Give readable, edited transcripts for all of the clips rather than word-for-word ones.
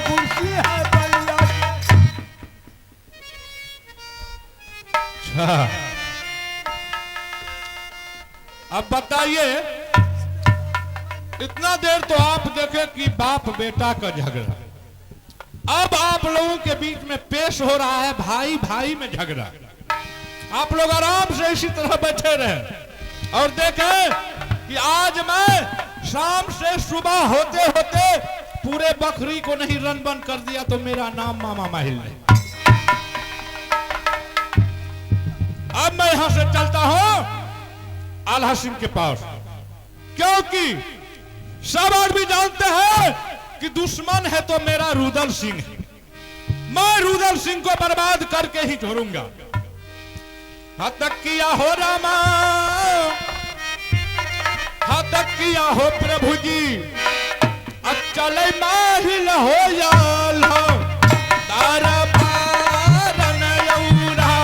कुर्सी है बलिया। अच्छा, अब बताइए, इतना देर तो आप देखे कि बाप बेटा का झगड़ा, अब आप लोगों के बीच में पेश हो रहा है भाई भाई में झगड़ा। आप लोग आराम से इसी तरह बैठे रहे और देखें कि आज मैं शाम से सुबह होते होते पूरे बकरी को नहीं रन बन कर दिया तो मेरा नाम मामा माहिल नहीं। अब मैं यहां से चलता हूं आल्हा सिंह के पास, क्योंकि सब आदमी जानते हैं कि दुश्मन है तो मेरा रुदल सिंह है। मैं रुदल सिंह को बर्बाद करके ही छोड़ूंगा। हद तक किया हो रामा, हद तक किया हो प्रभु जी, चले माहिल हो याल तारा पारन यौरा।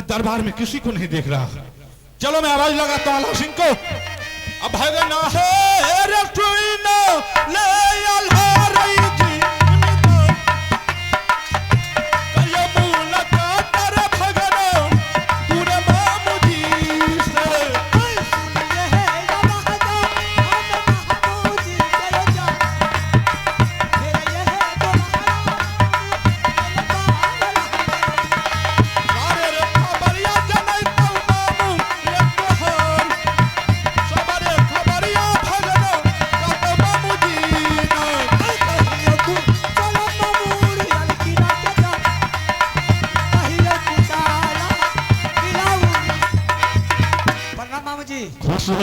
दरबार में किसी को नहीं देख रहा। चलो मैं आवाज लगाता हूं आल्हा सिंह को। अब भगना है रटुइना ले आल्हा रई जी करियो मुलाकात रे भगना पूरे मामू जी से। ये है जवाहदा हम महबूब जी चले जा, मेरा ये है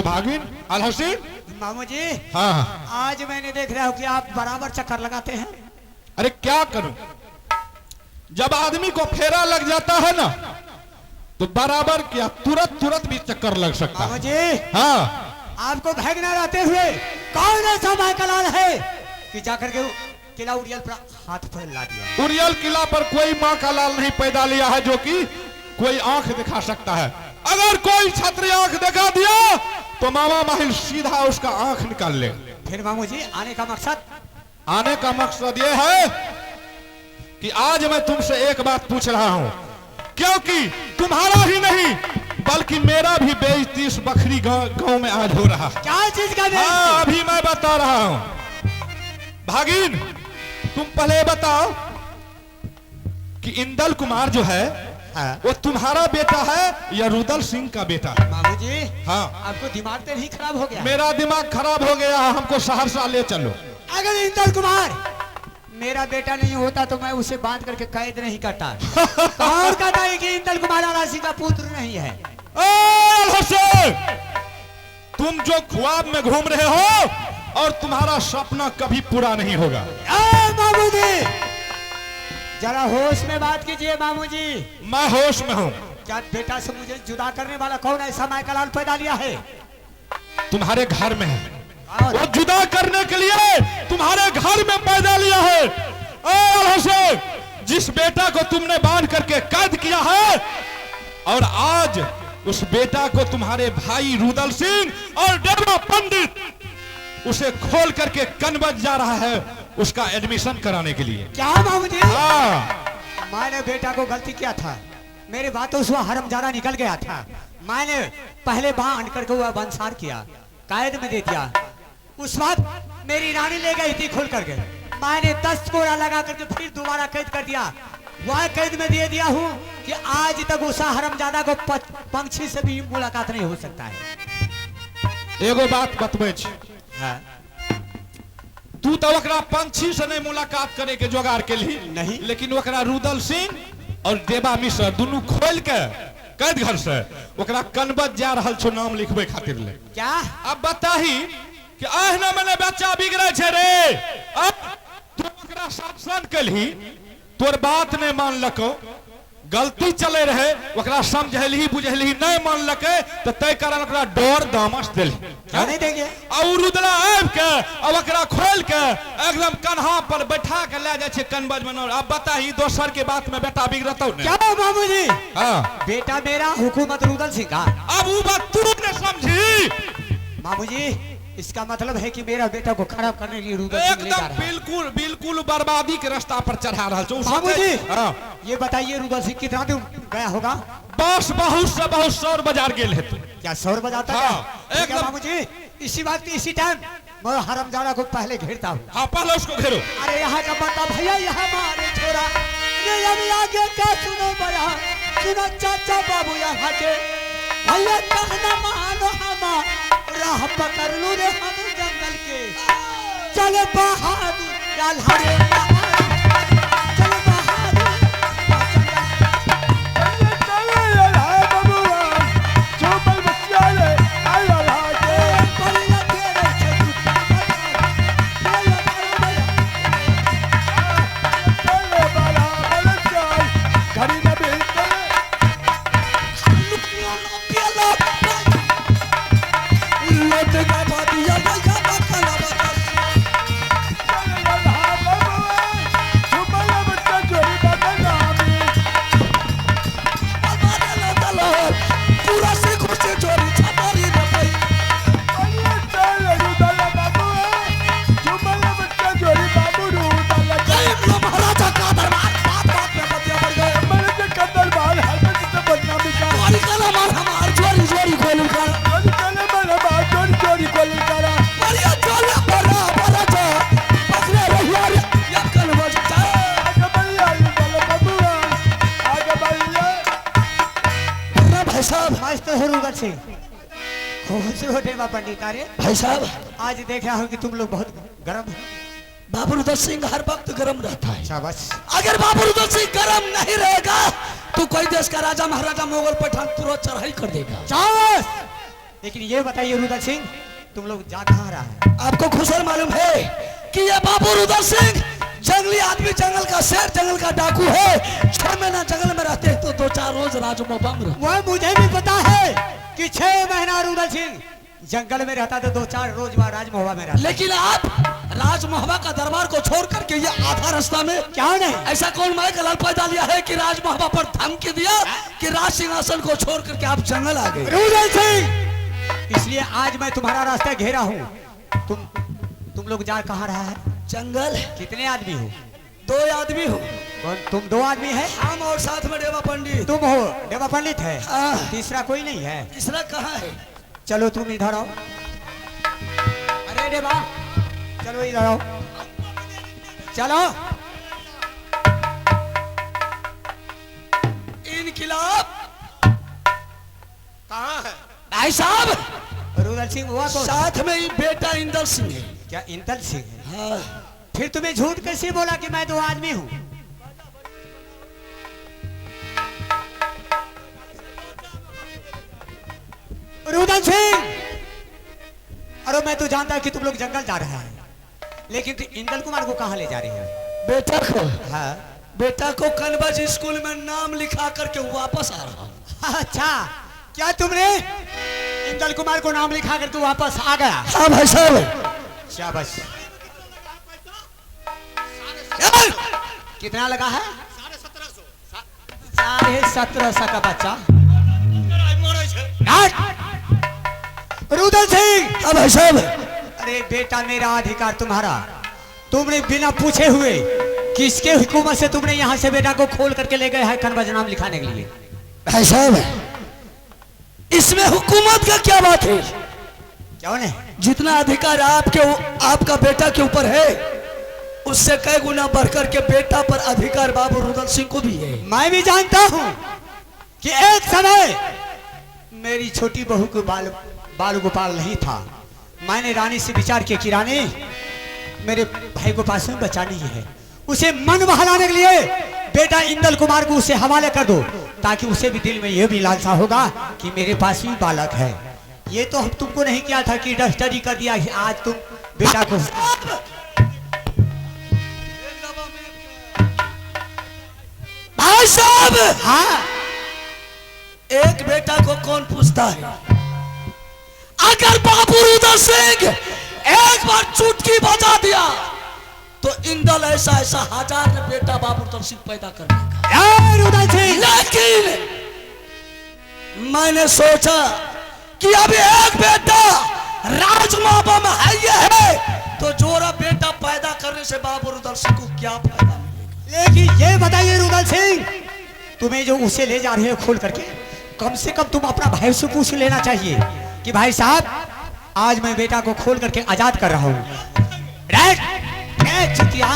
भागिन आल्हा सिंह। मामू जी, हाँ, आज मैंने देख रहा हूँ कि आप बराबर चक्कर लगाते हैं। अरे क्या करूं, जब आदमी को फेरा लग जाता है ना तो बराबर क्या तुरंत तुरंत भी चक्कर लग सकता मामू है। जी, हाँ, आपको भागना रहते हुए कौन ऐसा माइकलाल है कि जाकर के किला उड़ियल पर हाथ पर ला दिया? उरियल किला पर कोई माँ का लाल नहीं पैदा लिया है जो कि कोई आंख दिखा सकता है। अगर कोई छात्र आंख दिखा दिया तो मामा माहिल सीधा उसका आंख निकाल ले। फिर मामू जी आने का मकसद? आने का मकसद यह है कि आज मैं तुमसे एक बात पूछ रहा हूं, क्योंकि तुम्हारा ही नहीं बल्कि मेरा भी बेइज्जती इस बखरी गांव में आज हो रहा है। क्या चीज का? हाँ, अभी मैं बता रहा हूं। भागिन, तुम पहले बताओ कि इंदल कुमार जो है वो तुम्हारा बेटा है या रुदल सिंह का बेटा है? मामू जी, हाँ, आपको दिमाग तो नहीं खराब हो गया? मेरा दिमाग खराब हो गया, हमको सहरसा ले चलो। अगर इंदल कुमार मेरा बेटा नहीं होता तो मैं उसे बांध करके कैद नहीं करता। कौन कहता है कि इंदल कुमार आल्हा सिंह का पुत्र नहीं है? तुम जो ख्वाब में घूम रहे हो और तुम्हारा सपना कभी पूरा नहीं होगा। मामू जी, जरा होश में बात कीजिए मामू जी। मैं होश में हूँ। क्या बेटा से मुझे जुदा करने वाला कौन ऐसा माइकलाल पैदा लिया है? तुम्हारे घर में है, वो जुदा करने के लिए तुम्हारे घर में पैदा लिया है। जिस बेटा को तुमने बांध करके कैद किया है और आज उस बेटा को तुम्हारे भाई रुदल सिंह और डेरा पंडित उसे खोल करके कनबज जा रहा है उसका एडमिशन कराने के लिए। क्या मामू जी? हाँ, मैंने बेटा को गलती किया था, मेरे बातों से हरमजादा निकल गया था। मैंने पहले बांध करके हुआ बंसार किया, कैद में दे दिया। उस वक्त मेरी रानी ले गई थी खोल करके, मैंने 10 कोड़ा लगा करके फिर दोबारा कैद कर दिया। वह कैद में दे दिया हूँ कि आज तक उस हरमजादा को पंछी से भी मुलाकात नहीं हो सकता है। एगो बात बतबे छी, हाँ। तू तो ओकरा पंछी से नहीं मुलाकात करे के जोगाड़ के ली नहीं, लेकिन ओकरा रुदल सिंह और देवा मिश्र दोनों खोल के कैद घर से ओकरा कनबत जा रहल छो नाम लिखबे खातिर ले। क्या अब बताही कि आहना मैंने बच्चा बिगड़े छे रे, अब तू ओकरा शासन कलही, तोर बात नहीं मान लको, गलती चले रहे, ओकरा समझली बुझली नहीं मान लके, तो तय कारण ओकरा डर दामस दिल। क्या नहीं देंगे? और रुदला आब के अब ओकरा खोल के एकदम कन्हा पर बैठा के ले जाए छे कनबज में। अब बताही दोसर के बात में बेटा बिगड़तौ ने? क्या मामू जी? हाँ, बेटा मेरा हुकूमत रुदल सिंह का। अब वो बात तू ने समझी? मामू जी इसका मतलब है कि मेरा बेटा को खराब करने के लिए रुदल सिंह ले जा रहा है। बिल्कुल बिल्कुल बर्बादी के रास्ता पर चढ़ा रहा है। मामू जी हाँ। ये बताइए रुदल सिंह कितना दूर गया होगा? बस बहुत से बहुत शोर बाजार गेल है। क्या शोर बजाता है? हाँ, एकदम मामू जी इसी बात की इसी टाइम मैं हरमजादा को पहले घेरता हूँ। हाँ, पहले उसको घेरो। अरे यहाँ का बता भैया, यहाँ मारे छोरा ये अभी आगे क्या सुनो बया, सुनो चाचा बाबू यहाँ के भैया कहना मानो हमा राह पकड़ लू रे हम जंगल के, चल बहादुर डाल हरे चल बहादुर पंडित। अरे भाई साहब आज देख रहा हूँ कि तुम लोग बहुत गर्म हो। बाबू रुदल सिंह हर वक्त गर्म रहता है। शाबाश। अगर बाबू रुदल सिंह गर्म नहीं रहेगा तो कोई देश का राजा महाराजा मुगल पठान तुरंत चढ़ाई कर देगा। शाबाश। लेकिन ये बताइए रुदल सिंह तुम लोग जा कहाँ रहा है? आपको खुशर मालूम है कि ये बाबू रुदल सिंह जंगली आदमी, जंगल का शेर, जंगल का डाकू है। 6 महीना जंगल में रहते हैं तो 2-4 रोज राजमहल में। वह मुझे भी पता है कि 6 महीना रुदल सिंह जंगल में रहता तो 2-4 रोज राजमहल में रहता। लेकिन आप राजमहल का दरबार को छोड़ करके ये आधा रास्ता में क्या नहीं? ऐसा कौन माय का लाल पैदा लिया है कि राजमहल पर धमकी दिया कि राज सिंहासन को छोड़ करके आप जंगल आ गए? रुदल सिंह इसलिए आज मैं तुम्हारा रास्ता घेरा हूँ। तुम लोग जा कहाँ रहा है? जंगल। कितने आदमी हो? 2 आदमी हो। कौन तुम? 2 आदमी है? हम और साथ में देवा पंडित। तुम हो? देवा पंडित है। तीसरा कोई नहीं है? तीसरा कहाँ है? चलो तुम इधर आओ। अरे देवा चलो इधर आओ, चलो। इनकलाब कहाँ है? भाई साहब रुदल सिंह हुआ तो साथ में ही बेटा इंदल सिंह है। क्या इंदल सिंह है? हाँ। फिर तुम्हें झूठ कैसे बोला कि मैं 2 आदमी हूँ? रुदल सिंह अरे मैं तो जानता कि तुम लोग जंगल जा रहे हैं, लेकिन इंदल कुमार को कहाँ ले जा रहे हैं? बेटा को। हाँ बेटा को कनबज स्कूल में नाम लिखा करके वापस आ रहा। अच्छा, क्या तुमने इंदल कुमार को नाम लिखा कर तू वापस आ गया? हाँ भाई साहब। शाबाश। कितना लगा है? 1750 का बच्चा। रुदल सिंह। हाँ भाई साहब। अरे बेटा मेरा अधिकार तुम्हारा, तुमने बिना पूछे हुए किसके हुकूमत से तुमने यहाँ से बेटा को खोल करके ले गए हैं कनबज नाम लिखाने के लिए? भाई साहब इसमें हुकूमत का क्या बात है? क्यों नहीं? जितना अधिकार आपका बेटा के ऊपर है उससे कई गुना बढ़कर के बेटा पर अधिकार बाबू रुदल सिंह को भी है। मैं भी जानता हूँ कि एक समय मेरी छोटी बहू को बाल गोपाल नहीं था। मैंने रानी से विचार किया कि रानी मेरे भाई को पास में बचा नहीं है, उसे मन बहलाने के लिए बेटा इंदल कुमार को उसे हवाले कर दो, ताकि उसे भी दिल में यह भी लालसा होगा कि मेरे पास भी बालक है। ये तो हम तुमको नहीं किया था कि स्टडी कर दिया कि आज तुम बेटा को। भाई साहब, हाँ, एक बेटा को कौन पूछता है? अगर बाबू रुदल सिंह एक बार चुटकी बजा दिया तो इंदल ऐसा ऐसा हजार ने बेटा बाबू रुदल सिंह पैदा कर देगा। रुदल सिंह, लेकिन मैंने सोचा कि अभी एक बेटा राजमाबा में है, ये है तो जोरा बेटा पैदा करने से बाबू रुदल सिंह को क्या फायदा मिलेगा? लेकिन ये बताइए रुदल सिंह, तुम्हें जो उसे ले जा रहे हो खोल करके, कम से कम तुम अपना भाई से पूछ लेना चाहिए कि भाई साहब आज मैं बेटा को खोल करके आजाद कर रहा हूँ। चुतिया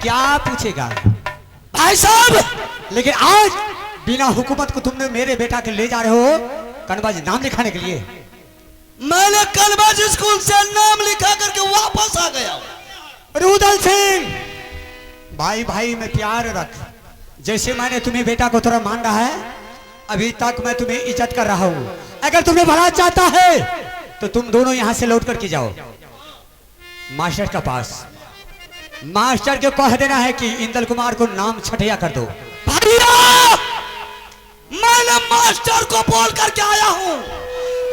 क्या पूछेगा भाई साहब? लेकिन आज बिना हुकूमत को तुमने मेरे बेटा के ले जा रहे हो कनबाज नाम लिखाने के लिए। मैंने कनबाज स्कूल से नाम लिखा करके वापस आ गया। रुदल सिंह, भाई भाई में प्यार रख। जैसे मैंने तुम्हें बेटा को थोड़ा मान रहा है, अभी तक मैं तुम्हें इज्जत कर रहा हूँ। अगर तुम्हें भला चाहता है तो तुम दोनों यहाँ से लौट करके जाओ मास्टर के पास। मास्टर को कह देना है कि इंदल कुमार को नाम छठिया कर दो। भैया, मैंने मास्टर को बोल करके आया हूँ,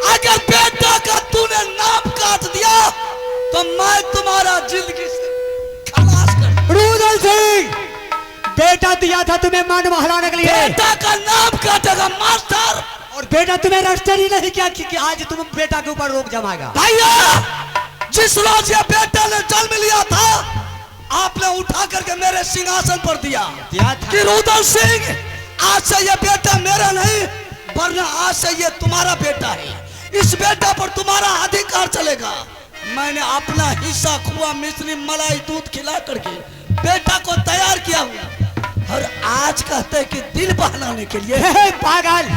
अगर बेटा का तूने नाम काट दिया तो मैं तुम्हारा जिंदगी से खलास कर। रुदल सिंह, बेटा दिया था तुम्हें मान बहलाने के लिए, बेटा का नाम काटेगा मास्टर। और बेटा तुम्हें रजिस्टर ही नहीं किया कि आज तुम बेटा के ऊपर रोक जमाएगा। भैया, जिस रोज ये बेटा ने जन्म लिया था आपने उठा करके मेरे सिंहासन पर दिया था कि रुदल सिंह आज से ये बेटा मेरा नहीं वरना आज से ये तुम्हारा बेटा है, इस बेटा पर तुम्हारा अधिकार चलेगा। मैंने अपना हिस्सा खुआ मिश्री मलाई दूध खिला करके बेटा को तैयार किया हुआ, और आज कहते हैं कि दिल बहलाने के लिए। पागल,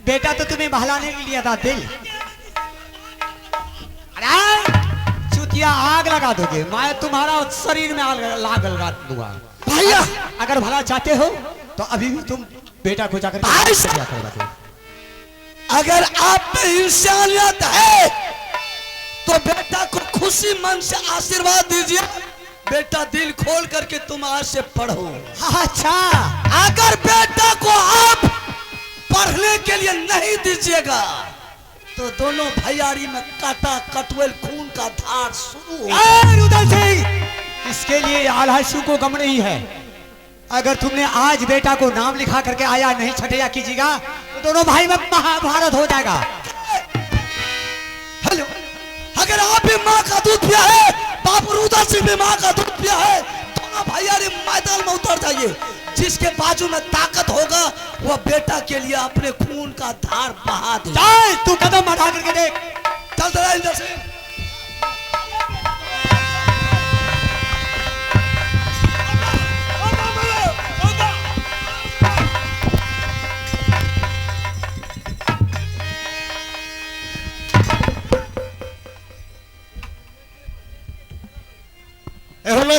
बेटा तो तुम्हें बहलाने के लिए था दिल। अरे चुतिया, आग लगा दोगे, मैं तुम्हारा शरीर में आग लगा दूंगा। भैया, अगर भला चाहते हो तो अभी भी तुम बेटा को जाकर अगर आप में इंसानियत है तो बेटा को खुशी मन से आशीर्वाद दीजिए। बेटा दिल खोल करके तुम आज से पढ़ो। अच्छा, अगर बेटा को आप पढ़ने के लिए नहीं दीजिएगा तो दोनों भैयारी में काटा कटवेल खून का धार शुरू हो। रुदल सिंह, इसके लिए आलहसू को गम नहीं है। अगर तुमने आज बेटा को नाम लिखा करके आया नहीं छठिया कीजिएगा तो दोनों भाई में महाभारत हो जाएगा। हेलो, अगर आप भी माँ का दूध पिया है, बाबू रुदल सिंह भी माँ का दूध पिया है, दोनों भैयारी मैदान में उतर जाइए। जिसके बाजू में ताकत होगा वह बेटा के लिए अपने खून का धार बहा दे। तू कदम बढ़ा करके देख। चल जरा इधर से।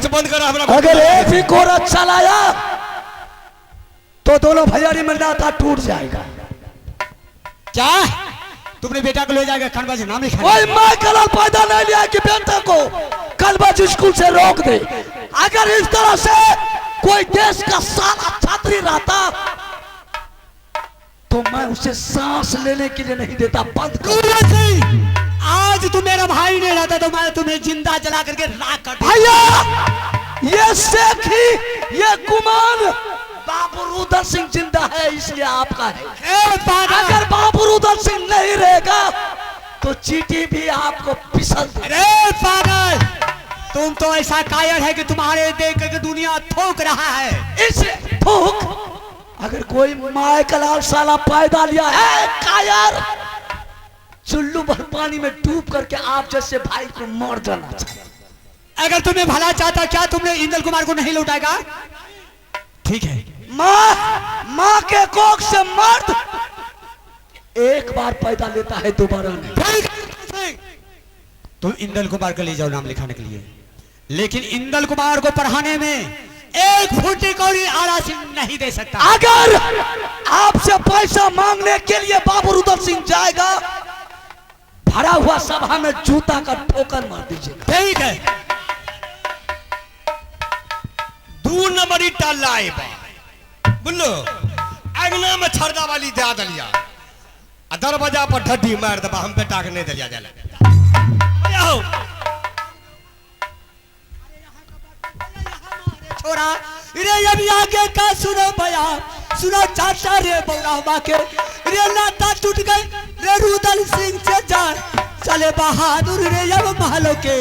बंद कर। अगर एक भी कोरा चलाया तो दोनों भैयारी में नाता टूट जाएगा। क्या तुमने बेटा को ले जाएगा कनबाज नाम लिखा? कोई माँ कलर पैदा नहीं लिया कि बेटा को कनबाज स्कूल से रोक दे। अगर इस तरह से कोई देश का सारा छात्री रहता तो मैं उसे सांस लेने के लिए नहीं देता। बंद कर। आज तुम मेरा भाई नहीं रहता तो मैं तुम्हें जिंदा जला करके राख कर। भैया, ये शेखी, ये गुमान बाबू रुदल सिंह जिंदा है इसलिए आपका है। अगर बाबू रुदल सिंह नहीं रहेगा तो चीटी भी आपको फिसल दे। अरे पागल, तुम तो ऐसा कायर है कि तुम्हारे देख करके दुनिया थूक रहा है। इसे थूक, अगर कोई माइकल साला पैदा लिया है कायर, चुल्लू भर पानी में डूब करके आप जैसे भाई को मर जाना चाहिए। अगर तुम्हें भला चाहता क्या तुमने इंदल कुमार को नहीं लौटाएगा? ठीक है। माँ के कोख से मर्द एक बार पैदा लेता है, दोबारा नहीं। तुम इंदल कुमार को ले जाओ नाम लिखाने के लिए, लेकिन इंदल कुमार को पढ़ाने में एक फूटी कौड़ी आला सिंह नहीं दे सकता। अगर आपसे पैसा मांगने के लिए बाबू रुद्र सिंह जाएगा, भरा हुआ सभा में जूता का ठोकर मार दीजिएगा। ठीक है। 2 नंबरी टाल लाए बोलो, अंगना में छरदा वाली दे दलिया, दरवाजा पर ढड्डी मार दबा, हम बेटा के नहीं दलिया जाला। छोरा रे अभी आगे का सुनो भैया, सुनो चाचा रे बौरा के रे नाता टूट गए रे रुदल सिंह से जान चले बहादुर रे अब महलों के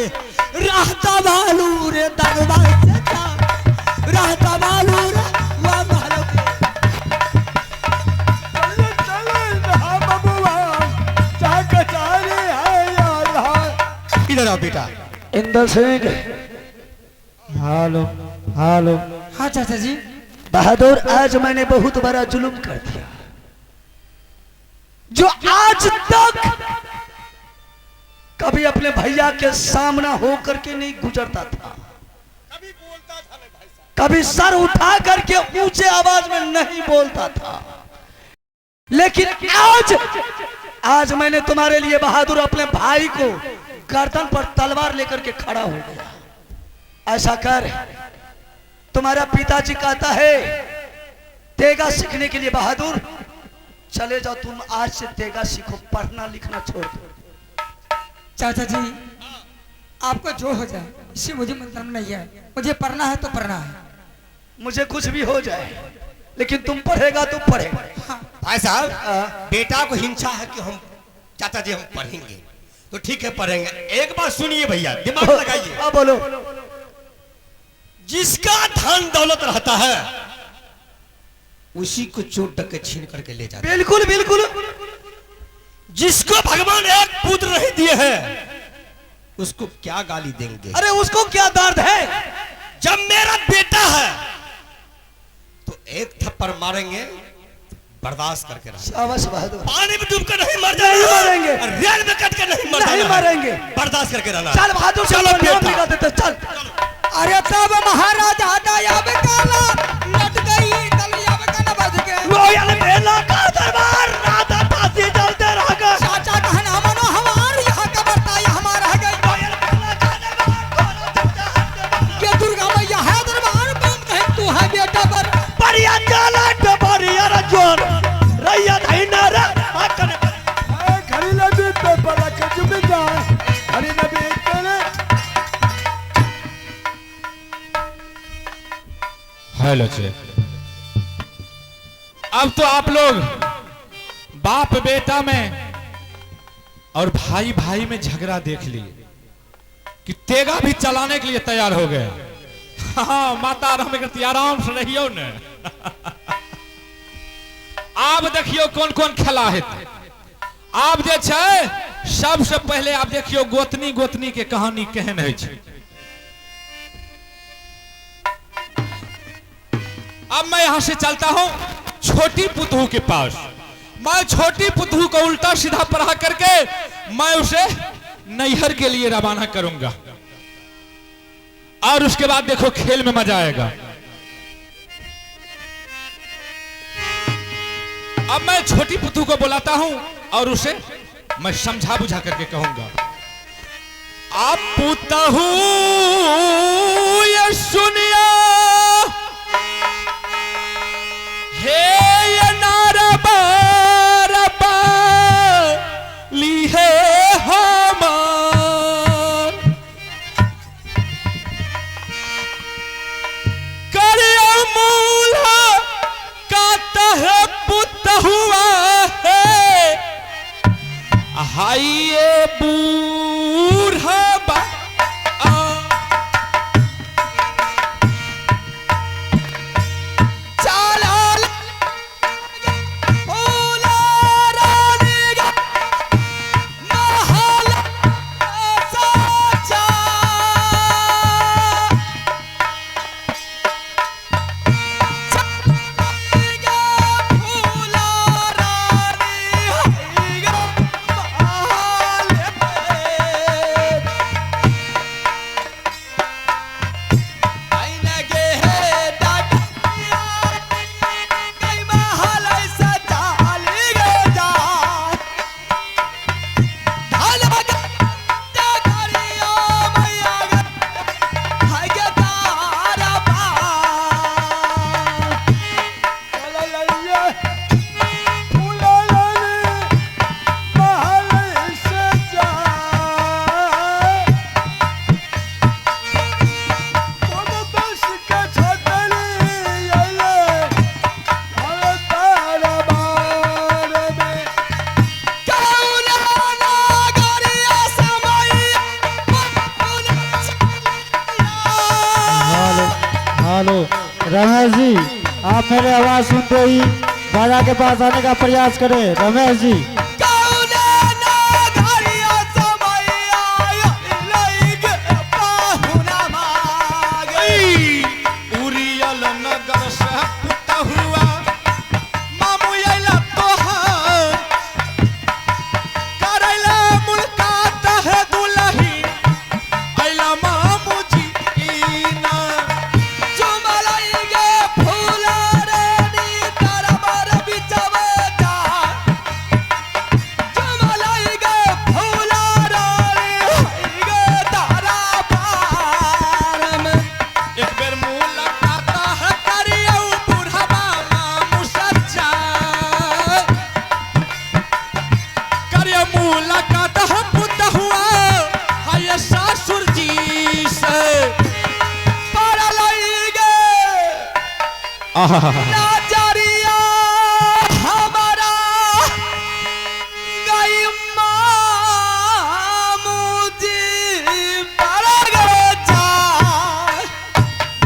रहता बालू रे दरबार से जान रहता बालू रे वह महलों के। इधर आओ बेटा। इंदल सिंह। Hello hello. हाँ चाचा जी। बहादुर, आज मैंने बहुत बड़ा जुल्म कर दिया, जो आज तक कभी अपने भैया के सामना होकर के नहीं गुजरता था, कभी सर उठा करके ऊंचे आवाज में नहीं बोलता था, लेकिन आज मैंने तुम्हारे लिए बहादुर अपने भाई को गर्दन पर तलवार लेकर के खड़ा हो गया। ऐसा कर, तुम्हारा पिताजी कहता है तेगा सीखने के लिए बहादुर चले जाओ, तुम आज से तेगा सीखो, पढ़ना लिखना छोड़ दो। चाचा जी आपको जो हो जाए इससे मुझे मतलब नहीं है, मुझे पढ़ना है तो पढ़ना है। मुझे कुछ भी हो जाए, लेकिन तुम पढ़ेगा तो पढ़ेगा। हाँ। भाई साहब, बेटा को हिंसा है कि हम चाचा जी हम पढ़ेंगे, तो ठीक है पढ़ेंगे। एक बात सुनिए भैया, दिमाग लगाइए। हाँ बोलो। जिसका धन दौलत रहता है उसी को चोट डके छीन करके ले जाता है। बिल्कुल बिल्कुल। जिसको भगवान एक पुत्र नहीं दिए हैं उसको क्या गाली देंगे? अरे उसको क्या दर्द है? जब मेरा बेटा है तो एक थप्पड़ मारेंगे, बर्दाश्त करके रहना। शाबाश बहादुर। पानी में डूब कर नहीं मर नहीं मरेंगे, रेल में कट कर नहीं मर नहीं मरेंगे, बर्दाश्त करके रहना। चल बहादुर, चलो नाम लिखा देते, चल। अरे तब महाराजा दयाब काला लट गई दलियाब का बज के रोयल मेला का दरबार राधा पासी चलते रह गए। चाचा कहना मनो हमार यहाँ का बर्ता यहाँ रह गई। रोयल मेला का दरबार के दुर्गा मैया है दरबार बम कहीं तू है बेटा पर बढ़िया चला डबरिया रजोर रैया धैना रे आकने घड़ी लगी तो बड़ा कजुब जा घड़ी लगी तेरे। हेलो चे, अब तो आप लोग बाप बेटा में और भाई भाई में झगड़ा देख लिए कि तेगा भी चलाने के लिए तैयार हो गए। हाँ, माता राम करती आराम से रहियो ने। आप देखियो कौन कौन खेला है। आप जे छै सबसे पहले आप देखियो गोतनी गोतनी के कहानी केहन है छै। अब मैं यहां से चलता हूं छोटी पुतहू के पास। मैं छोटी पुतहू को उल्टा सीधा पढ़ा करके मैं उसे नैहर के लिए रवाना करूंगा, और उसके बाद देखो खेल में मजा आएगा। अब मैं छोटी पुतहू को बुलाता हूं और उसे मैं समझा बुझा करके कहूंगा, आप पुतहू ये सुनिया हे ये नारबा रबा ली है हमार करिया मूल्हा काता है पुतहुआ है हाय ये बूढ़ा बा मेरे आवाज सुनते ही बाजा के पास आने का प्रयास करें। रमेश जी उरियल नगर से पुता हुआ मामू अइला तोहार करैला मुलाकात है दुलही अइला मामू जी ना एक बेर मुलाकात है करियो बुढ़वा मामू सच्चा करियो मुलाकात है पुता हुआ हाय सासुर जी से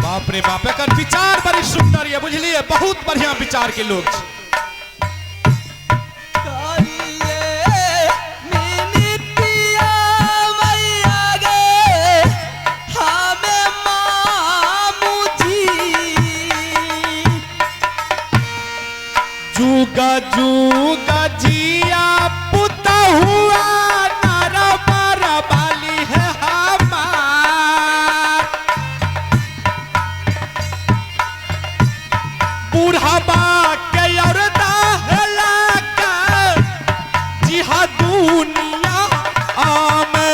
बाप रे बाप एकर विचार बड़ी सुंदर है बुझलिए बहुत बढ़िया विचार के लोग छै। जुगा जुगा जिया पुता हुआ नारा मारा बाली है हमार बुढ़ाबा के और दाहला का जिहा दुनिया आमे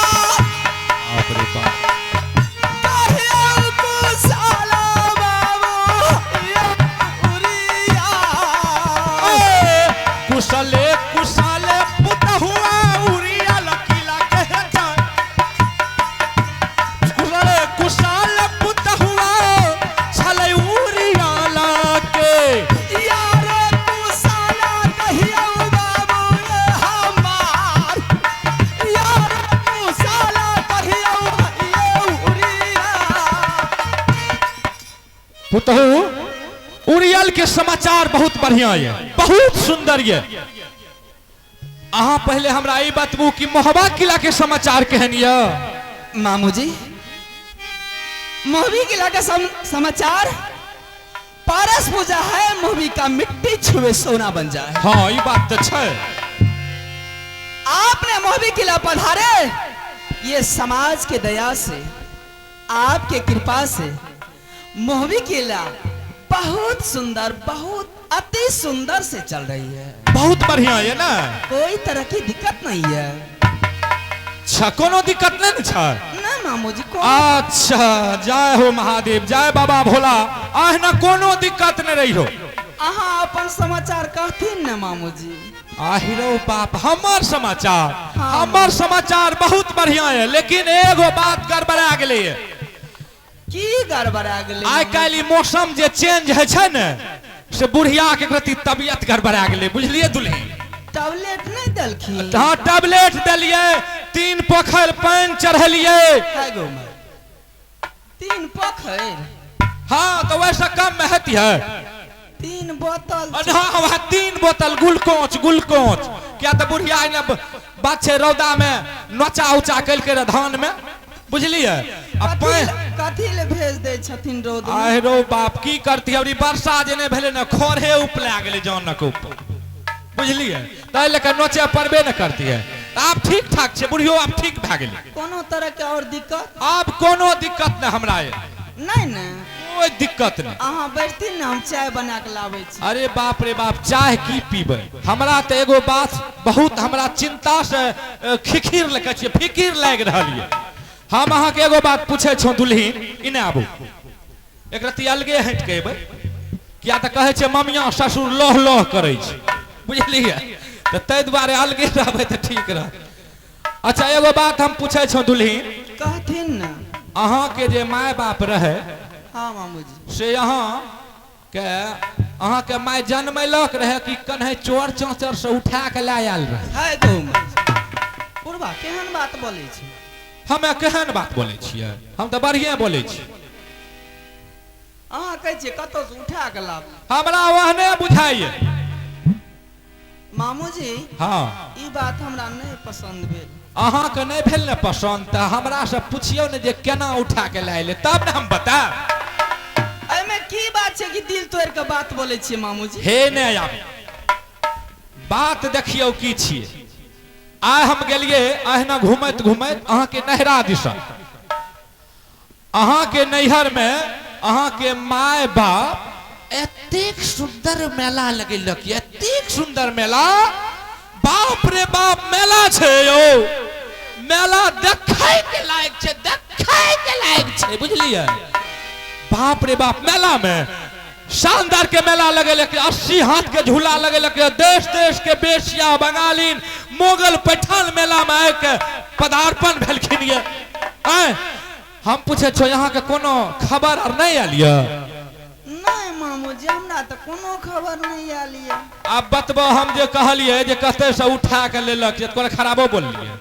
बाप रे बाप कुशले कुशले पुता हुआ उरिया लकीला के जान कुशले कुशले पुता हुआ छले उरिया लाके पुतहु उरियल के समाचार बहुत बढ़िया है बहुत सुंदर है। अहाँ पहले हमरा ई बतबू कि मोहबा किला के समाचार केहन ये मामू जी मोहबी किला का समाचार पारस पूजा है मोहबी का मिट्टी छुए सोना बन जाए। हाँ ये बात तो है। आपने मोहबी किला पधारे ये समाज के दया से आपके कृपा से मोहबी किला बहुत सुंदर बहुत अति सुंदर से चल रही है। बहुत बढ़िया है ना कोई तरह की दिक्कत नहीं है अच्छा कोनो दिक्कत नहीं न छै ना मामू जी को अच्छा जय हो महादेव जय बाबा भोला आह ना कोनो दिक्कत नहीं रही हो अहाँ अपन समाचार कहथिन न मामू जी। आहिरो बाप हमर समाचार हाँ, हमर समाचार बहुत बढ़िया है लेकिन एगो बात गड़बड़ा गेलै है की गड़बड़ा गेलै आइ काल्हि मौसम जे चेंज है छै ने से बुढ़िया के प्रति तबियत गड़बड़ा गेलै बुझलिए दुल्ही टैबलेट नहीं दलखिन हाँ टैबलेट दलिए 3 पोखर पानी चढ़लिए है गो में 3 पोखर हाँ तो वैसा कम में हेती है 3 बोतल हाँ वह 3 बोतल गुलकोच गुलकोच क्या तो बुढ़िया ने बात छै रौदा में नोचा उचा कल के धान में बुझलिए कथी ले भेज दे छथिन रोद में? आहि रो बाप की करती अबरी वर्षा जे ने भेले न खोरे उपला गेले जानक ऊपर बुझलिए ताहि लेकर नोचे परबे न करती है आप ठीक ठाक छे बुढ़ियो आप ठीक भए गेली कोनो तरह के और दिक्कत आप कोनो दिक्कत न हमरा ये नहीं न कोई दिक्कत नहीं अहाँ बैठथिन न हम चाय बना के लाबै छी। अरे बाप रे बाप चाय की पीबे हमरा तो एगो बात बहुत हमरा चिंता से खिखीर लगे छे फिकीर लाग रहल ये हम अहाँ के एगो बात पूछे छौ दुल्हीन इने आबू एक रति अलगे हट के एबै किया त कहे छे ममिया ससुर लोह लोह करे छे बुझलिए त तै दुआरे अलगे रहबै त ठीक रह। अच्छा एगो बात हम पूछे छौ दुल्हीन कहथिन न अहाँ के जे माय बाप रहे हाँ मामूजी से अहाँ के माय जन्मैलक रहे कि कन्हे चोर चाँचर से उठा के ला आयल रहे है गो में पूर्व बाबा केहन बात बोले छी? हमें केहन बात बोले छियै? हम तो बढ़िया बोले छी। अहाँ कहै छियै कतौ से उठा के लाब। हमरा वहने बुझाइए। मामूजी हाँ ई बात हमरा नहीं पसंद भेल। अहाँ के नहीं भेल ने पसंद तो हमरा से पूछियो ने जे केना उठा के लाइले तब ने हम बताब। एमे की बात छै कि दिल तोड़ के बात बोले छियै मामूजी? हे ने आब बात देखियो की छियै। आइ हम गेलिए अहिना घूमत घूमत अहाँ के नहरा दिशा। अहाँ के नैहर में अहाँ के माय बाप एतेक सुंदर मेला लगेलक, एतेक सुंदर मेला, बाप रे बाप मेला छै यौ। मेला देखाय के लायक छै, देखाय के लायक छै, बुझलिए? बाप रे बाप मेला में शानदार के मेला लगेलक, 80 हाथ के झूला लगेलक, देश देश के बेसिया बंगालीन मोगल पैठान मेला में आके पदार्पण भेलखिन ये। हम पूछे छो यहाँ के कोनो खबर और नहीं आलिए? नहीं मामूजी हमरा तो कोनो खबर नहीं आलिए। अब बतबो हम जे कहलिए जे कते से उठा के लेलक जे तोरा खराबो बोललिए।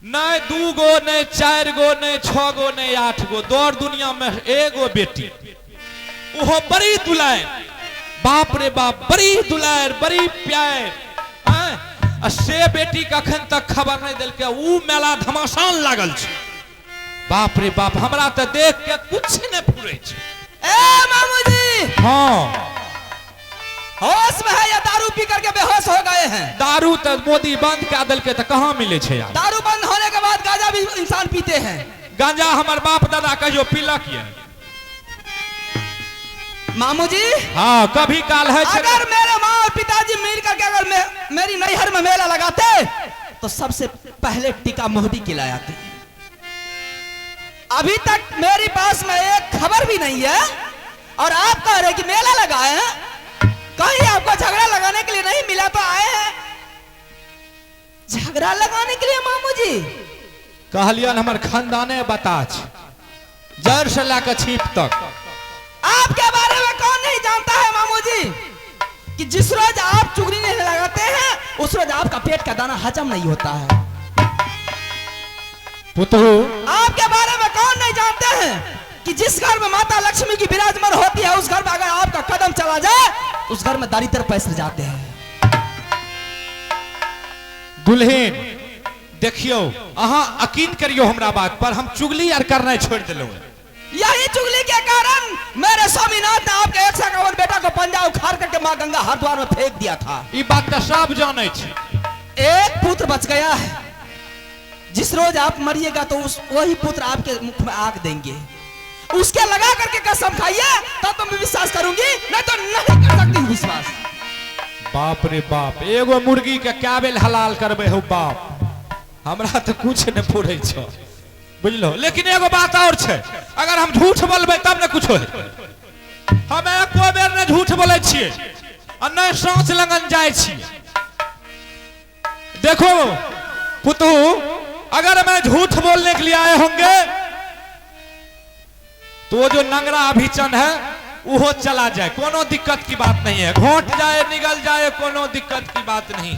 नहीं 2 गो नहीं 4 गो नहीं 6 गो नहीं 8 गो, दौड़ दुनिया में एगो बेटी, वो बड़ी दुलार, बाप रे बाप बड़ी दुलार बड़ी प्यार। से बेटी के अखन तक खबर नहीं दिल के ऊ मेला धमासान लागल छै। बाप रे बाप हमरा तो देख के कुछ नहीं फुरे छै। ए मामूजी हाँ होश में है या दारू पी करके बेहोश हो गए हैं? दारू तो मोदी बंद कर दिल के तो कहाँ मिले छै यार। दारू बंद होने के बाद गांजा भी इंसान पीते हैं। गांजा हमार बाप दादा कहियो पीलक ये? मामूजी हाँ कभी काल है अगर मेरे माँ और पिताजी मिल करके अगर मेरी नैहर में मेला लगाते तो सबसे पहले टीका मोहदी खिलाते। अभी तक मेरे पास में एक खबर भी नहीं है और आप कह रहे कि मेला लगाए हैं। कहीं आपको झगड़ा लगाने के लिए नहीं मिला तो आए हैं झगड़ा लगाने के लिए? मामूजी कहलियन हमर खानदाने बताच जड़ से लेकर छीप तक। आपके बारे में कौन नहीं जानता है मामूजी कि जिस रोज आप चुगली नहीं लगाते हैं उस रोज आपका पेट का दाना हजम नहीं होता है। पुतू आपके बारे में कौन नहीं जानते हैं कि जिस घर में माता लक्ष्मी की विराजमान होती है उस घर में अगर आपका कदम चला जाए उस घर में दरिद्र पैसे जाते हैं। दुल्हन देखियो अहाँ यकीन करियो हमरा बात पर, हम चुगली यार करना छोड़ दिलो। यही चुगली के कारण मेरे स्वामीनाथ ने आपके 151 बेटा को पंजा उखाड़ करके मां गंगा हरिद्वार में फेंक दिया था। ये बात तो सब जाने छे। एक पुत्र बच गया है। जिस रोज आप मरिएगा तो वही पुत्र आपके मुख में आग देंगे। उसके लगा करके कसम खाइए तब तो मैं विश्वास करूंगी, नहीं तो नहीं कर सकती विश्वास। बाप रे बाप एगो मुर्गी के क्या बेल हलाल करबे हो बाप, हमरा तो कुछ न पूरे छो बुझलो। लेकिन एगो बात और छे, अगर हम झूठ बोलबे तब न कुछ होय। हम एको बेर न झूठ बोले छिए और न सांस लगन जाए छिए। देखो पुतू अगर मैं झूठ बोलने के लिए आए होंगे तो जो नंगरा अभिचन है वो चला जाए, कोनो दिक्कत की बात नहीं है। घोट जाए निगल जाए कोनो दिक्कत की बात नहीं।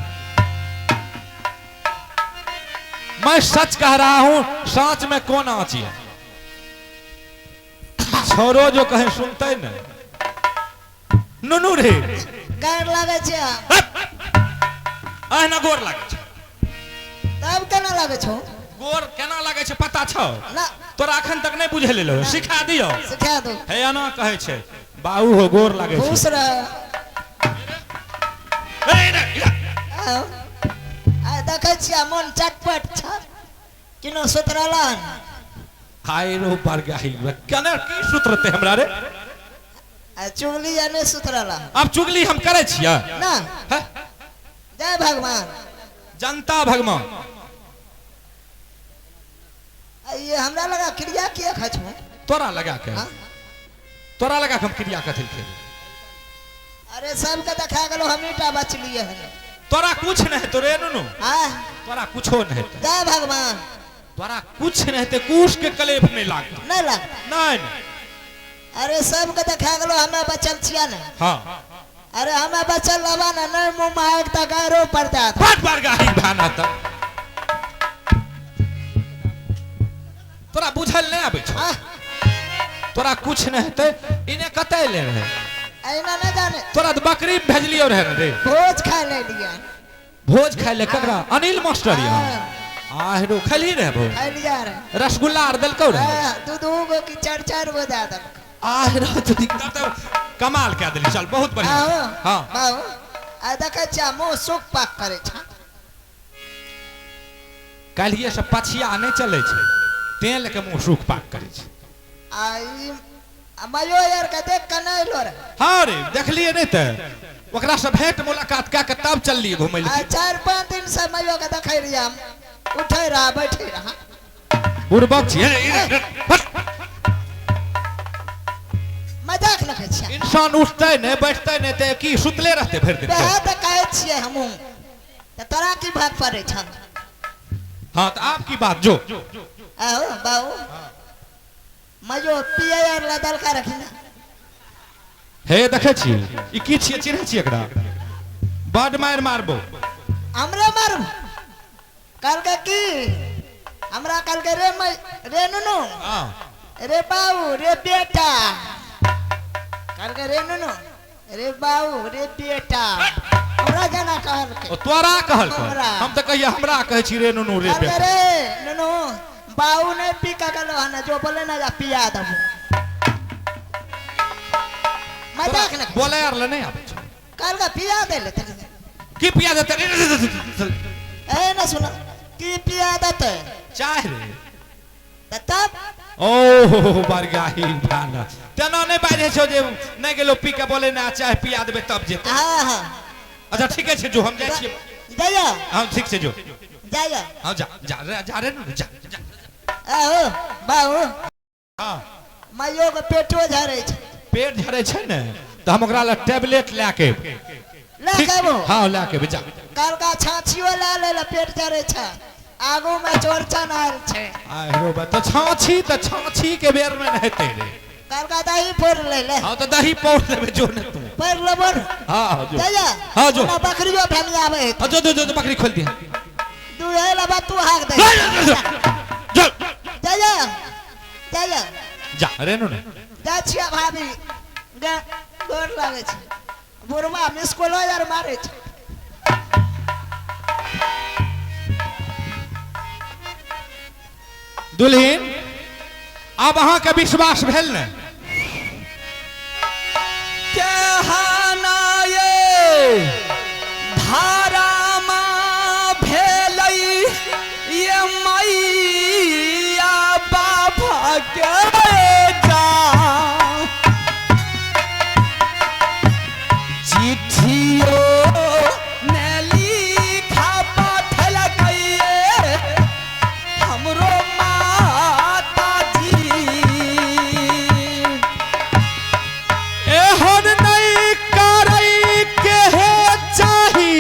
मैं सच कह रहा हूं, सांच में कौन आँची है। छोरो जो कहे सुनते न नुनू रे गार लागे छै अहना गोर लागे छ। तब केना लागे छौ? गोर केना लागे छ पता छौ? ना तोरा अखन तक नहीं बुझे ले लो, सिखा दियो। सिखा दो। हे एना कहे छै बाऊ हो गोर लागे छ। खुश रह। ए रे आओ आ देखे छिया मन चटपट छ किनो सुतरलन। हाय रो पर गई केना की सुतरते हमरा रे। आ चुगली या ने सुतरलन। अब चुगली हम करे छिया ना है? जय भगवान। जनता भगवान ये हमरा लगा क्रिया किया खा छौ? तोरा लगा के हाँ? तोरा लगा के हम क्रिया कथिल के। अरे सबके देखा गेलो हमीटा बचलिए हन। तोरा कुछ नहीं तो रे नुनू, हां तोरा कुछो नहीं। जय भगवान। तोरा कुछ नहीं ते कुछ के कलेफ नहीं लागत। नहीं लग। नहीं अरे सबके देखा गेलो हमें बचल छिया ना। हां अरे हमें बचल लबा ना नहीं मुंह में एक तक आरो पड़ता था। बात बार गाही भाना त बुझल नहीं आबे छौ तोरा कुछ नहीं हेतै इने कतै ले रहे ऐना न जाने तोरा तो बकरी भेजलियो रहे रे भोज खा ले लिया भोज खाय ले ककरा अनिल मास्टर यहाँ आहिरो खली रहे भोज खा लिया रे रसगुल्ला आर देलकौ रहे दू दू गो की चार चार गो दे दल आहिरो तो दिक्कत कमाल कह देली चल बहुत बढ़िया हां बाबू आ देखे छा मुंह सुख पाक करे छा काल्हिए से पछिया नहीं चले छै तें लेके मुंह सुख पाक करे छै आई मयो यार के देख के नहीं लो रे हाँ रे देखलिए नहीं ते ओकरा से भेंट मुलाकात क्या के तब चललिए घूमे आ ले 4-5 दिन से मयो के देखे रही हम उठे रहा बैठे रहा बुरबक छिए मजाक लगे छिया इंसान उठते नहीं बैठते नहीं ते की सुतले रहते फिर दिन बेहा त कहे छिए हमहू त तोरा की भाग पड़े छ हाँ तो आपकी बात जो आओ बाऊ मजो पिए यार लदल का रखी ना हे देखे छी ई की छिए चिन्ह छी एकरा बड मार मारबो हमरा मार कल के की हमरा कल के रे नुनु हां रे बाऊ रे बेटा कल के रे नुनु रे बाऊ रे बेटा हमरा जाना कहल के ओ तोरा कहल कर हमरा। हम तो कहिया हमरा कहे छी रे नुनु रे कल के बेटा रे नुनु बाऊ ने पी का गलो हना जो बोले ना जा पिया दबो मजाक न बोले यार ले नहीं आबे छै कल का पिया दे ले की पिया देते ए ना सुनो की पिया देते चाह रे तब ओ बरगाही भाना तना नहीं बाजे छो जे नहीं गेलो पी के बोले ना चाहे पिया देबे तब जेते हां हां अच्छा ठीक है जो हम जाय छी जाया हां ठीक से जो जाया हां जा रे नु जा आओ बाऊ हां मायो के पेटो झरे छै पेट झरे छै ने तो हम ओकरा ला टैबलेट लाके ले केबो हां लाके बेजा काल का छाछियो ला ले पेट झरे छै आगू में चोरचन आल छै आरो बा तो छाछी के बेर में रहते रे काल का दही फोड़ ले ले हां तो दही पौड़ लेबे जो ने तू पर लबर हां जो जाया हां जो ना बकरियो भनी आवे है जो बकरी खोल दिया तू है लबा तू हाक दे जो जाया जाया जा रे नु जा छिया भाभी गे गोर लागे छै बुरमा मिस कोलो यार मारे छै दुल्हन अब अहाँ के विश्वास भेल ने केहना ये धारामा भेलै ये मैया बाबा के जा चिट्ठियो ने लिखा पाठल गइए हमरो माता जी एहन नहीं करई के चाही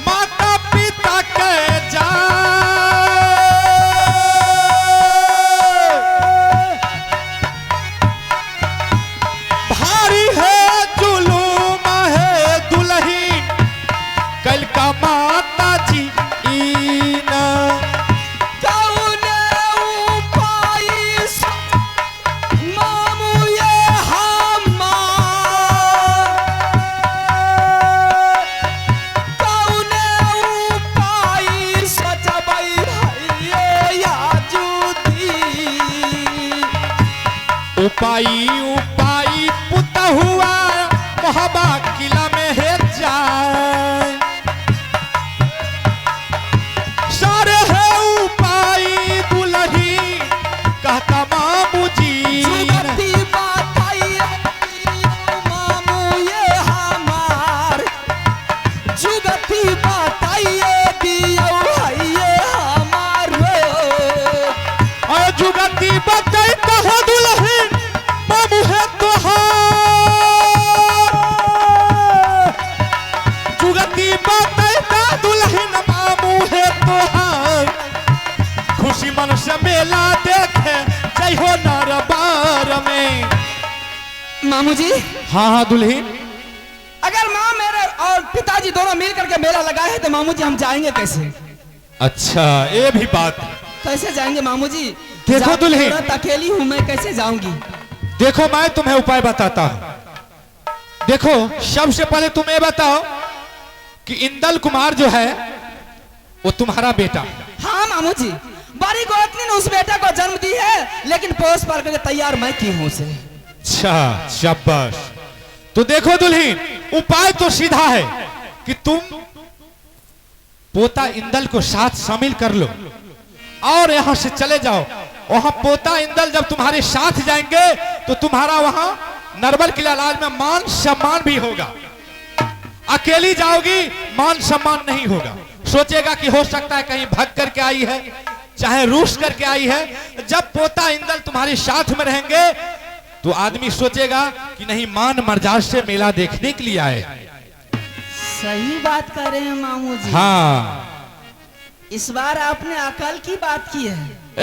माता पिता के जा भारी है जुलूम है दुल्ही कल का माता जी ईना कौने उपाय से मामू ये कौने उपाय सजबै भइए याजुदी उपाई पुत हुआ कहबा किला में है जाए सारे है उपाई दुल्ही कहता मामू जी जुगती बताइए मामू ये हमार जुगती बताइए दियो हइए हमार और जुगती बताई कहो दुल्ही मामू है तोहार जुगती बताई का दुल्हन मामू है तोहार खुशी मन से मेला देखे जय हो नरबार में मामू जी हाँ दुल्हन अगर माँ मेरे और पिताजी दोनों मिल करके मेला लगाए हैं तो मामू जी हम जाएंगे कैसे अच्छा ये भी बात है। कैसे जाएंगे मामू जी? देखो जाती दुल्हन। औरत अकेली हूँ मैं, कैसे जाऊंगी? देखो मैं तुम्हें उपाय बताता हूं। देखो सबसे पहले तुम ये बताओ कि इंदल कुमार जो है वो तुम्हारा बेटा। हाँ मामू जी, बड़ी गोतनी ने उस बेटा को जन्म दी है, लेकिन पोस पाल करके तैयार मैं की हूँ उसे। अच्छा शाबाश। तो देखो दुल्हन, उपाय तो सीधा है कि तुम पोता इंदल को साथ शामिल कर लो और यहां से चले जाओ। वहां पोता इंदल जब तुम्हारे साथ जाएंगे तो तुम्हारा वहां नरबल किला राज में मान सम्मान भी होगा। अकेली जाओगी मान सम्मान नहीं होगा। सोचेगा कि हो सकता है कहीं भाग करके आई है, चाहे रूस करके आई है। जब पोता इंदल तुम्हारे साथ में रहेंगे तो आदमी सोचेगा कि नहीं मान मर्जाद से मेला देखने के लिए आए। सही बात कर रहे हैं मामू जी। हाँ इस बार आपने अकल की बात की है।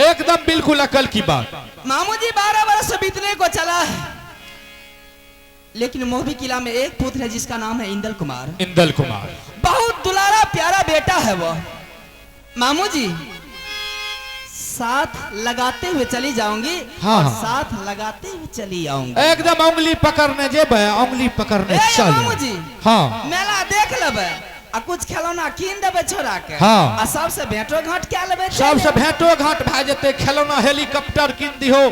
एकदम बिल्कुल अकल की बात। मामू जी 12 वर्ष बीतने को चला है, लेकिन मोहबी किला में एक पुत्र है जिसका नाम है इंदल कुमार। इंदल कुमार बहुत दुलारा प्यारा बेटा है वो। मामू जी साथ लगाते हुए चली जाऊंगी। हाँ, और हाँ। साथ लगाते हुए चली आऊंगी। एकदम उंगली पकड़ने जेब उंगली पकड़ने ए, चल। मामू जी हाँ मेला देख लेबे आ कुछ खिलौना कीन देबे छोड़ा के। हाँ। आ सबसे भेंटो घाट क्या लेबे? सबसे भेंटो घाट भए जेते। खिलौना हेलीकॉप्टर कीन दिहो,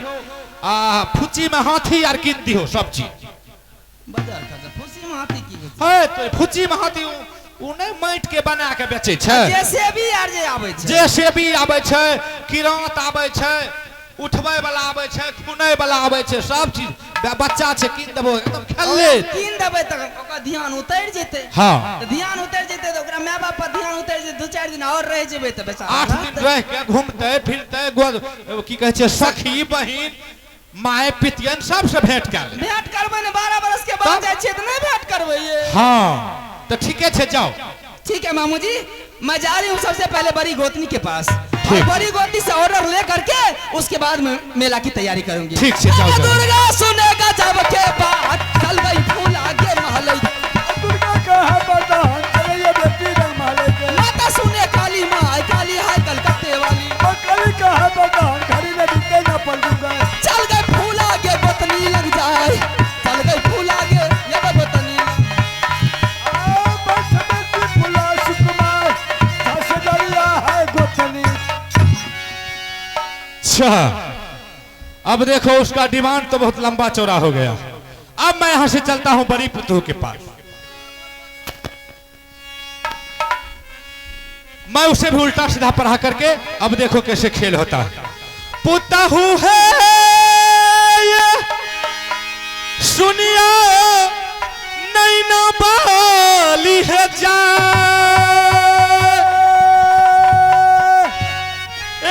आ फुची में हाथी आर कीन दिहो, सब चीज। बाजार का फुसी में हाथी की होती है तो फुची में हाथी उने माइट के बना के बेचे छै। है। जैसे भी यार जे आवे छै। जैसे भी आवे छै, किरांत आवे छै, उठबै वाला आवे छै, खुनै वाला आवे छै, सब चीज बच्चा छै कीन देबो एकदम खेले। कीन देबे त ओकर ध्यान उतर जेते। हाँ तो ध्यान उतर जेते तो ओकरा माय बाप पर ध्यान उतर जेते। 2-4 दिन और रह जेबे त बेचारा 8 दिन रह के घूमते फिरते की कहे छै सखी बहिन माय पितियन सबसे भेंट कर ले। भेंट करबे ने 12 बरस के बाद जाय छै त नहीं भेंट करबे ये। हाँ तो ठीक है जाओ। ठीक है मामू जी, मैं जा रही हूँ सबसे पहले बड़ी गोतनी के पास। और ठीक। बड़ी गोतनी से ऑर्डर ले करके उसके बाद में मेला की तैयारी करूंगी। ठीक से जाओ, जाओ। दुर्गा सुनेगा जब के बात चल गई फूल आगे महल। दुर्गा का है बरदान, चले ये बेटी रंग माले के। माता सुने काली माँ, काली है कलकत्ते वाली। और कली का है बरदान, खड़ी में दिखे न पड़ दूंगा। चल गए फूल आगे गोतनी लग जाए। चल गए फूल आगे ये गोतनी। अच्छा अब देखो उसका डिमांड तो बहुत लंबा चौड़ा हो गया। अब मैं यहां से चलता हूं बड़ी पुतहू के पास। मैं उसे भी उल्टा सीधा पढ़ा करके अब देखो कैसे खेल होता है। पुतहू है ये सुनिया नैना बाली है जा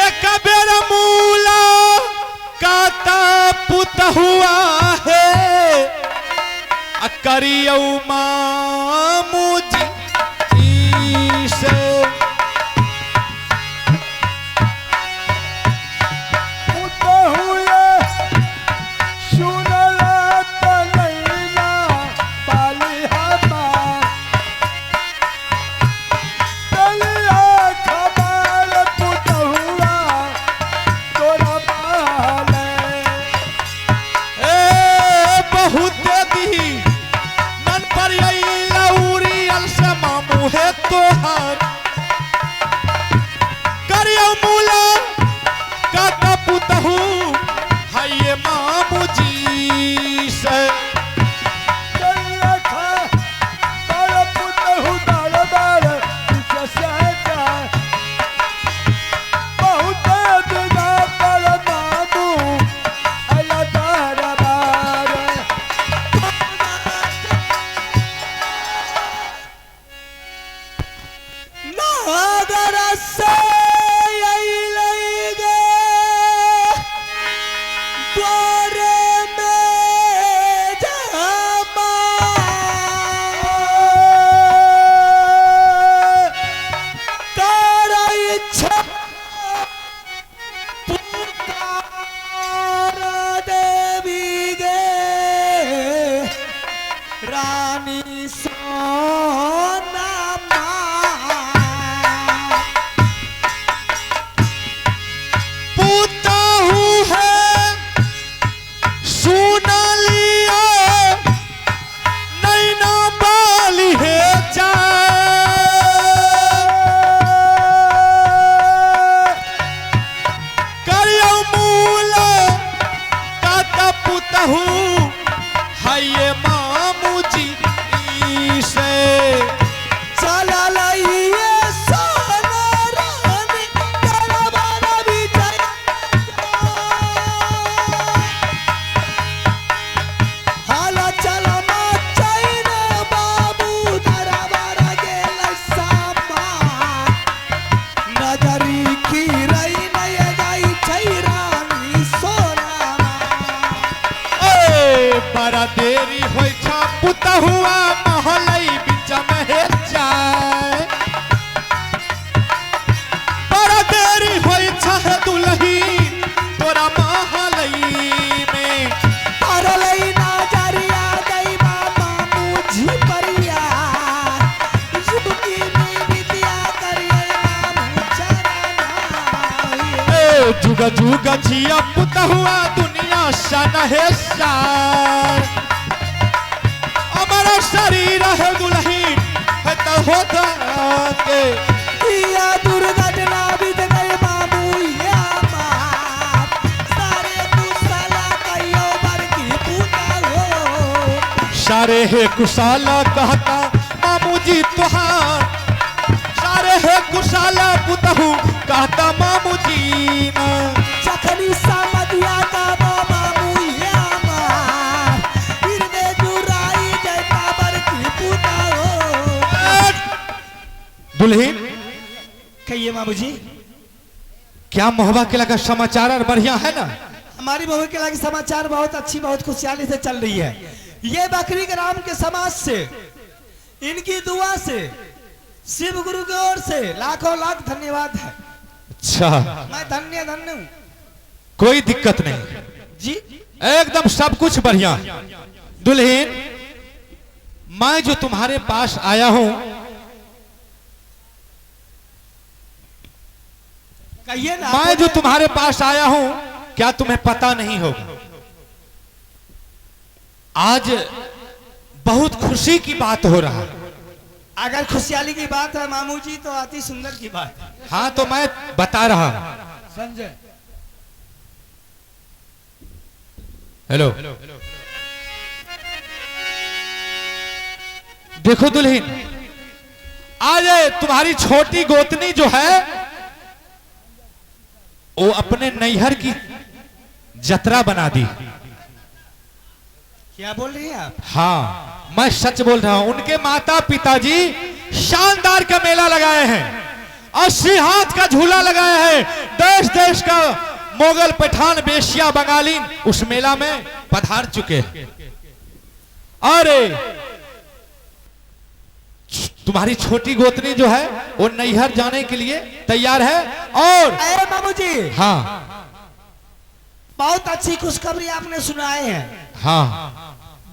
एक बेर मूला काता पुतहुआ है करियौ मामू जी से। पुताहू है सुन लिया नैना बाली है करियो मूल का पुताहू है ये मामू जी से चला लइए सोना रानी दरबारा भी जाए हाला चला मा चाइना बाबू दरबारा गेल सामा नजरी की रही नय गई छैरानी सोना बड़ा देरी होई छा पुतहुआ महलई बीच में हे जाए बड़ा देरी होई छा दुल्ही तोरा महलई में परलई नजरिया गई बाबा मुझी परिया जुगी विद्या करिए नाम चरना जुग जुग जिया पुतहुआ दुनिया सन है सार हमारा शरीर है दुल्ही है तो होता के या दुर्घटना बीत गई बाबू या मार सारे कुशला कहियो बरकी पूता हो सारे है कुशाला कहता मामू जी तुहार सारे है कुशाला पुतहू कहता मामू जी ना चखनी सामदिया का बाबा मुया मार हृदय जुराई जय बाबर की पूता हो दुल्हीन कहिए बाबू जी क्या मोहब्बत के लगा समाचार और बढ़िया है ना हमारी बहू के लगे समाचार बहुत अच्छी बहुत खुशहाली से चल रही है ये बकरी के राम के समाज से इनकी दुआ से शिव गुरु की ओर से लाखों लाख धन्यवाद है अच्छा मैं धन्य धन्य हूँ कोई दिक्कत नहीं जी एकदम सब कुछ बढ़िया दुल्हीन मैं जो तुम्हारे पास आया हूं कहिए ना मैं जो तुम्हारे पास आया हूं क्या तुम्हें पता नहीं होगा आज बहुत खुशी की बात हो रहा है अगर खुशहाली की बात है मामू जी तो अति सुंदर की बात है हाँ तो मैं बता रहा हूं संजय हेलो देखो दुल्हीन आज तुम्हारी छोटी गोतनी जो है वो अपने नैहर की जतरा बना दी क्या बोल रही हैं आप हाँ मैं सच बोल रहा हूं उनके माता पिताजी शानदार का मेला लगाए हैं 80 हाथ का झूला लगाया है देश देश का मोगल पठान बेशिया बंगालीन उस मेला में पधार चुके हैं अरे तुम्हारी छोटी गोतनी जो है वो नैहर जाने के लिए तैयार है और अरे मामू जी हाँ बहुत अच्छी खुशखबरी आपने सुनाए हैं हाँ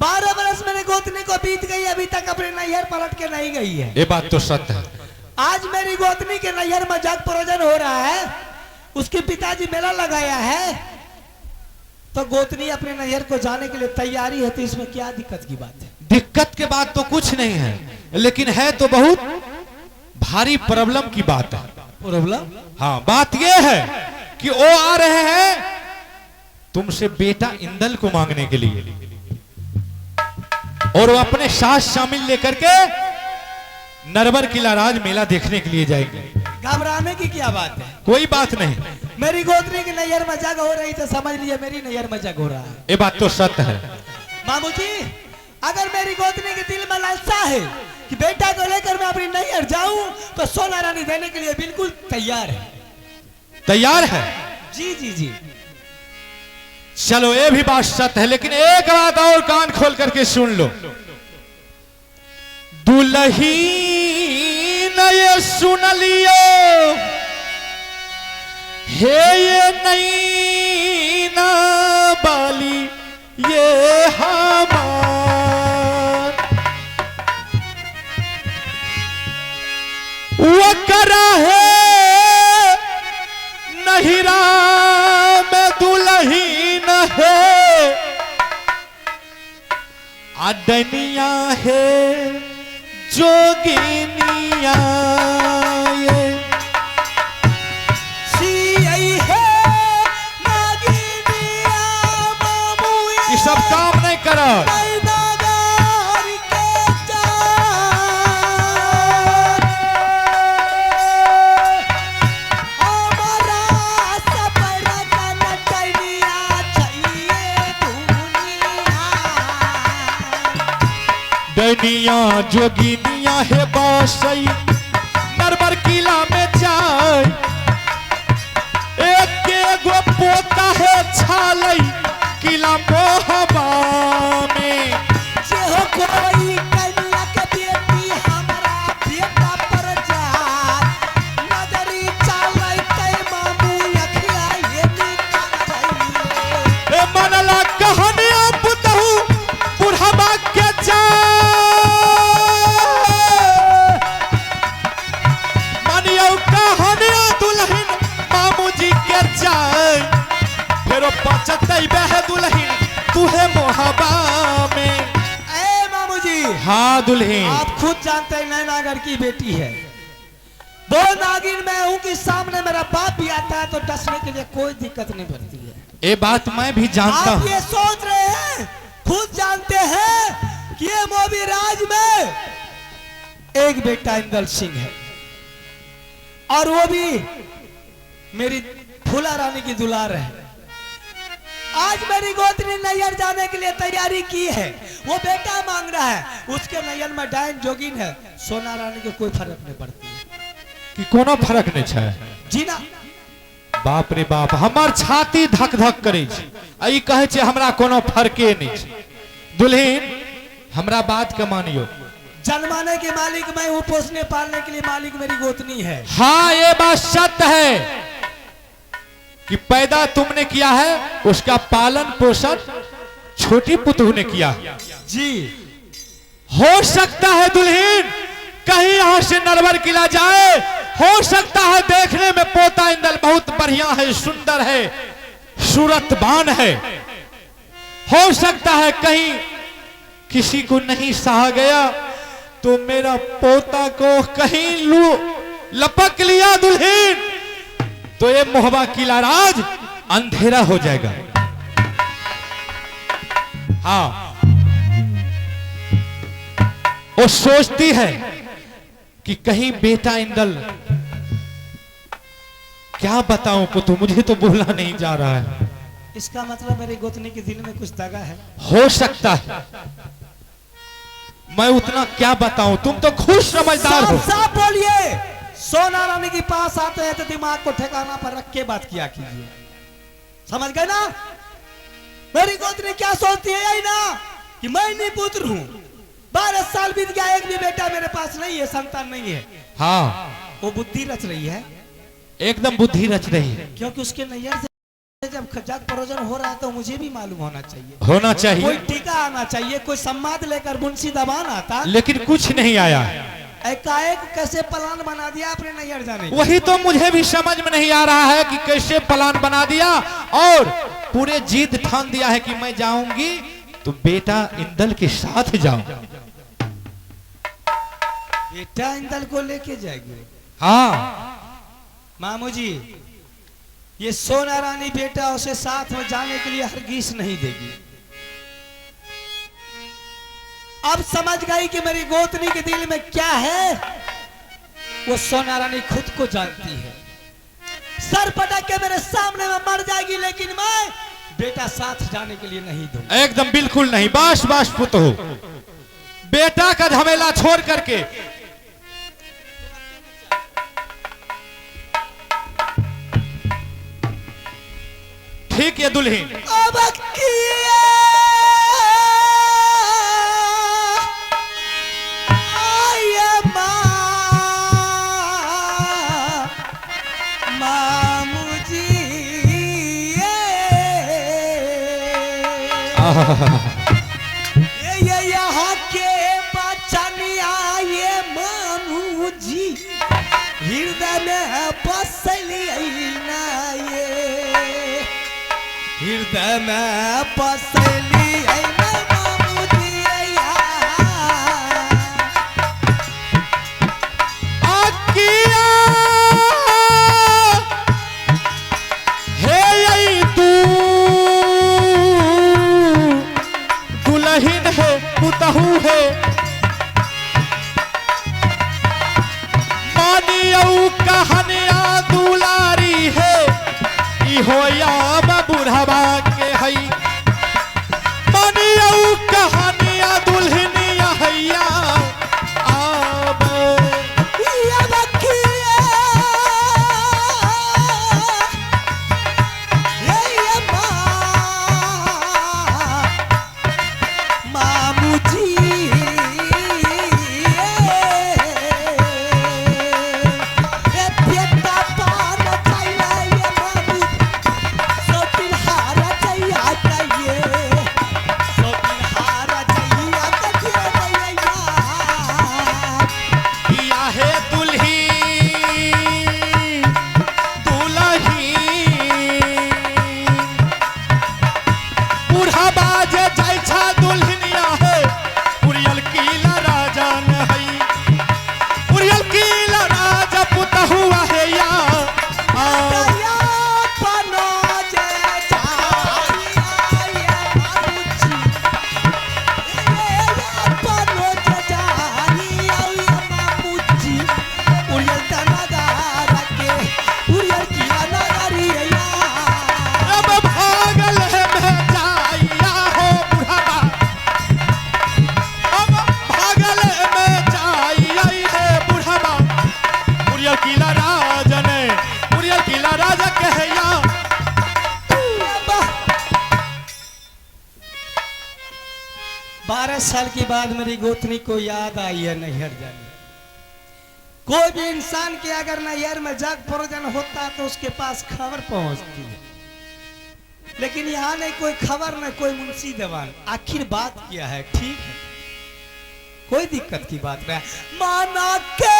12 बरस मेरे गोतनी को बीत गई अभी तक अपने नैहर पलट के नहीं गई है ये बात तो सत्य है आज मेरी गोतनी के नैहर में जग प्रयोजन हो रहा है उसके पिताजी मेला लगाया है तो गोतनी अपने नैहर को जाने के लिए तैयारी है तो इसमें क्या दिक्कत की बात है दिक्कत के बात तो कुछ नहीं है लेकिन है तो बहुत भारी प्रॉब्लम की बात है प्रॉब्लम हाँ बात यह है कि वो आ रहे हैं तुमसे बेटा इंदल को मांगने के लिए और वो अपने सास शामिल लेकर के नरवर किला राज मेला देखने के लिए जाएंगे घबराने की क्या बात है कोई बात नहीं मेरी गोतनी की नैहर में जग हो रही तो समझ लीजिए मेरी नैहर में जग हो रहा है ये बात तो सत्य है मामू जी अगर मेरी गोतनी के दिल में लालसा है कि बेटा को लेकर मैं अपनी नैहर जाऊं तो सोना रानी देने के लिए बिल्कुल तैयार है तैयार है जी जी जी चलो ये भी बात सत्य है लेकिन एक बात और कान खोल करके सुन लो दुल्ही न ये सुन लियो हे ये नैना बाली ये हमार वो करा है नहिरा अडनिया है जोगिनिया ये ये सब काम नहीं करो। डनिया जोगिनिया है बासई नरबर किला में जाए एक एगो पोता है छालई किला मोहबा में जेहो कोई कन्या के बेटी हमरा बेटा पर जात नजरी चालै तै मामू अखिया ये निकाल ए मनला कहानिया पुतहु बुढ़ाबा के जा मानियो कहानिया दुल्हन मामू जी के जाए फेरो पचतई बह दुल्हन तुहे मोहबा में। ए मामू जी हाँ दुल्हन आप खुद जानते हैं नैनागढ़ की बेटी है वो नागिन मैं हूँ कि सामने मेरा बाप भी आता है तो डसने के लिए कोई दिक्कत नहीं पड़ती है। ये बात मैं भी जानता आप हूँ। ये सोच रहे हैं खुद जानते हैं कि ये मोबी राज में एक बेटा इंदल सिंह है और वो भी मेरी फूला रानी की दुलार है। आज मेरी गोतनी नैयर जाने के लिए तैयारी की है वो बेटा मांग रहा है उसके नैयर में डायन जोगिन है सोना रानी को कोई फर्क नहीं पड़ती है कि कोनो फर्क नहीं छै। जी ना बाप रे बाप हमार छाती धक धक करे छै आई कहे छै हमरा कोनो फर्के नहीं छै। दुल्हन हमरा बात के मानियो जन्माने के मालिक मैं हूँ पोसने पालने के लिए मालिक मेरी गोतनी है। हाँ ये बात सत्य है कि पैदा तुमने किया है उसका पालन पोषण छोटी पुतहू ने किया। जी हो सकता है दुल्हन कहीं यहाँ से नरवर किला जाए हो सकता है देखने में पोता इंदल बहुत बढ़िया है सुंदर है सूरतबान है हो सकता है कहीं किसी को नहीं सहा गया तो मेरा पोता को कहीं लपक लिया दुल्हन तो ये मोहबा किला राज अंधेरा हो जाएगा। हाँ वो सोचती है कि कहीं बेटा इंदल क्या बताऊं पुतू मुझे तो बोला नहीं जा रहा है। इसका मतलब मेरी गोतनी के दिल में कुछ दगा है। हो सकता है मैं उतना क्या बताऊं तुम तो खुद समझदार हो। साफ साफ बोलिए सोना रानी के पास आते हैं तो दिमाग को ठिकाना पर रख के बात किया कीजिए समझ गए ना। मेरी गोतनी क्या सोचती है यही ना कि मैं नहीं पुत्र हूँ 12 साल बीत गया एक भी बेटा मेरे पास नहीं है संतान नहीं है। हाँ वो बुद्धि रच रही है एकदम बुद्धि रच रही है क्योंकि उसके नैयर से जब खजाक परोजन हो रहा है तो मुझे भी मालूम होना चाहिए होना कोई चाहिए टीका आना चाहिए कोई सम्माद लेकर मुंशी दबान आता लेकिन कुछ नहीं आया। एकाएक कैसे प्लान बना दिया आपने नैयर जाने की? वही तो मुझे भी समझ में नहीं आ रहा है कि कैसे प्लान बना दिया और पूरे जिद ठान दिया है कि मैं जाऊंगी तो बेटा इंदल के साथ जाऊं। बेटा इंदल को लेके जाएगी। हाँ मामू जी ये सोना रानी बेटा उसे साथ में जाने के लिए हरगिज नहीं देगी। अब समझ गई कि मेरी गोतनी के दिल में क्या है वो सोना रानी खुद को जानती है। सर पटक के मेरे सामने में मर जाएगी लेकिन मैं बेटा साथ जाने के लिए नहीं दूंगा। एकदम बिल्कुल नहीं बाश बाश पुत हो बेटा का झमेला छोड़ करके ठीक है दुल्हन अब किया ये यहाँ के बचनिया ये मानू जी हृदय में बसली ना ये हृदय में बसली ना मानू जी हो या बुढ़वा के हई मानिया कहानिया दुल्हनिया हैया आब ये बखिया ये मामूजी ये बेटा पान चाहिए ये मामू सोतिन हारा चाहिए सोतिन हारा चाहिए भैया या हे दुल्ही दुल्ही बुढ़वा जे जाइ छा दुल्हनिया है उरियल कीला राजा न हई उरियल कीला राजा पुतहुआ है या या पनो जे चाहिए ये मामूजी या पनो जे चाहिए ये मामूजी उरियल तनादार के उरियल किया नगरी या अब भागल है मैं जाइया हो बुढ़वा अब भागल है मैं जाइया है बुढ़वा उरियल कीला राजा ने उरियल कीला राजा कहया 12 साल के बाद मेरी गोतनी को याद आई है नैहर जाने। कोई भी इंसान के अगर नैहर में जग प्रयोजन होता तो उसके पास खबर पहुंचती है, लेकिन यहाँ नहीं कोई खबर न कोई मुंशी दीवान। आखिर बात क्या है? ठीक है, कोई दिक्कत की बात नहीं। माना के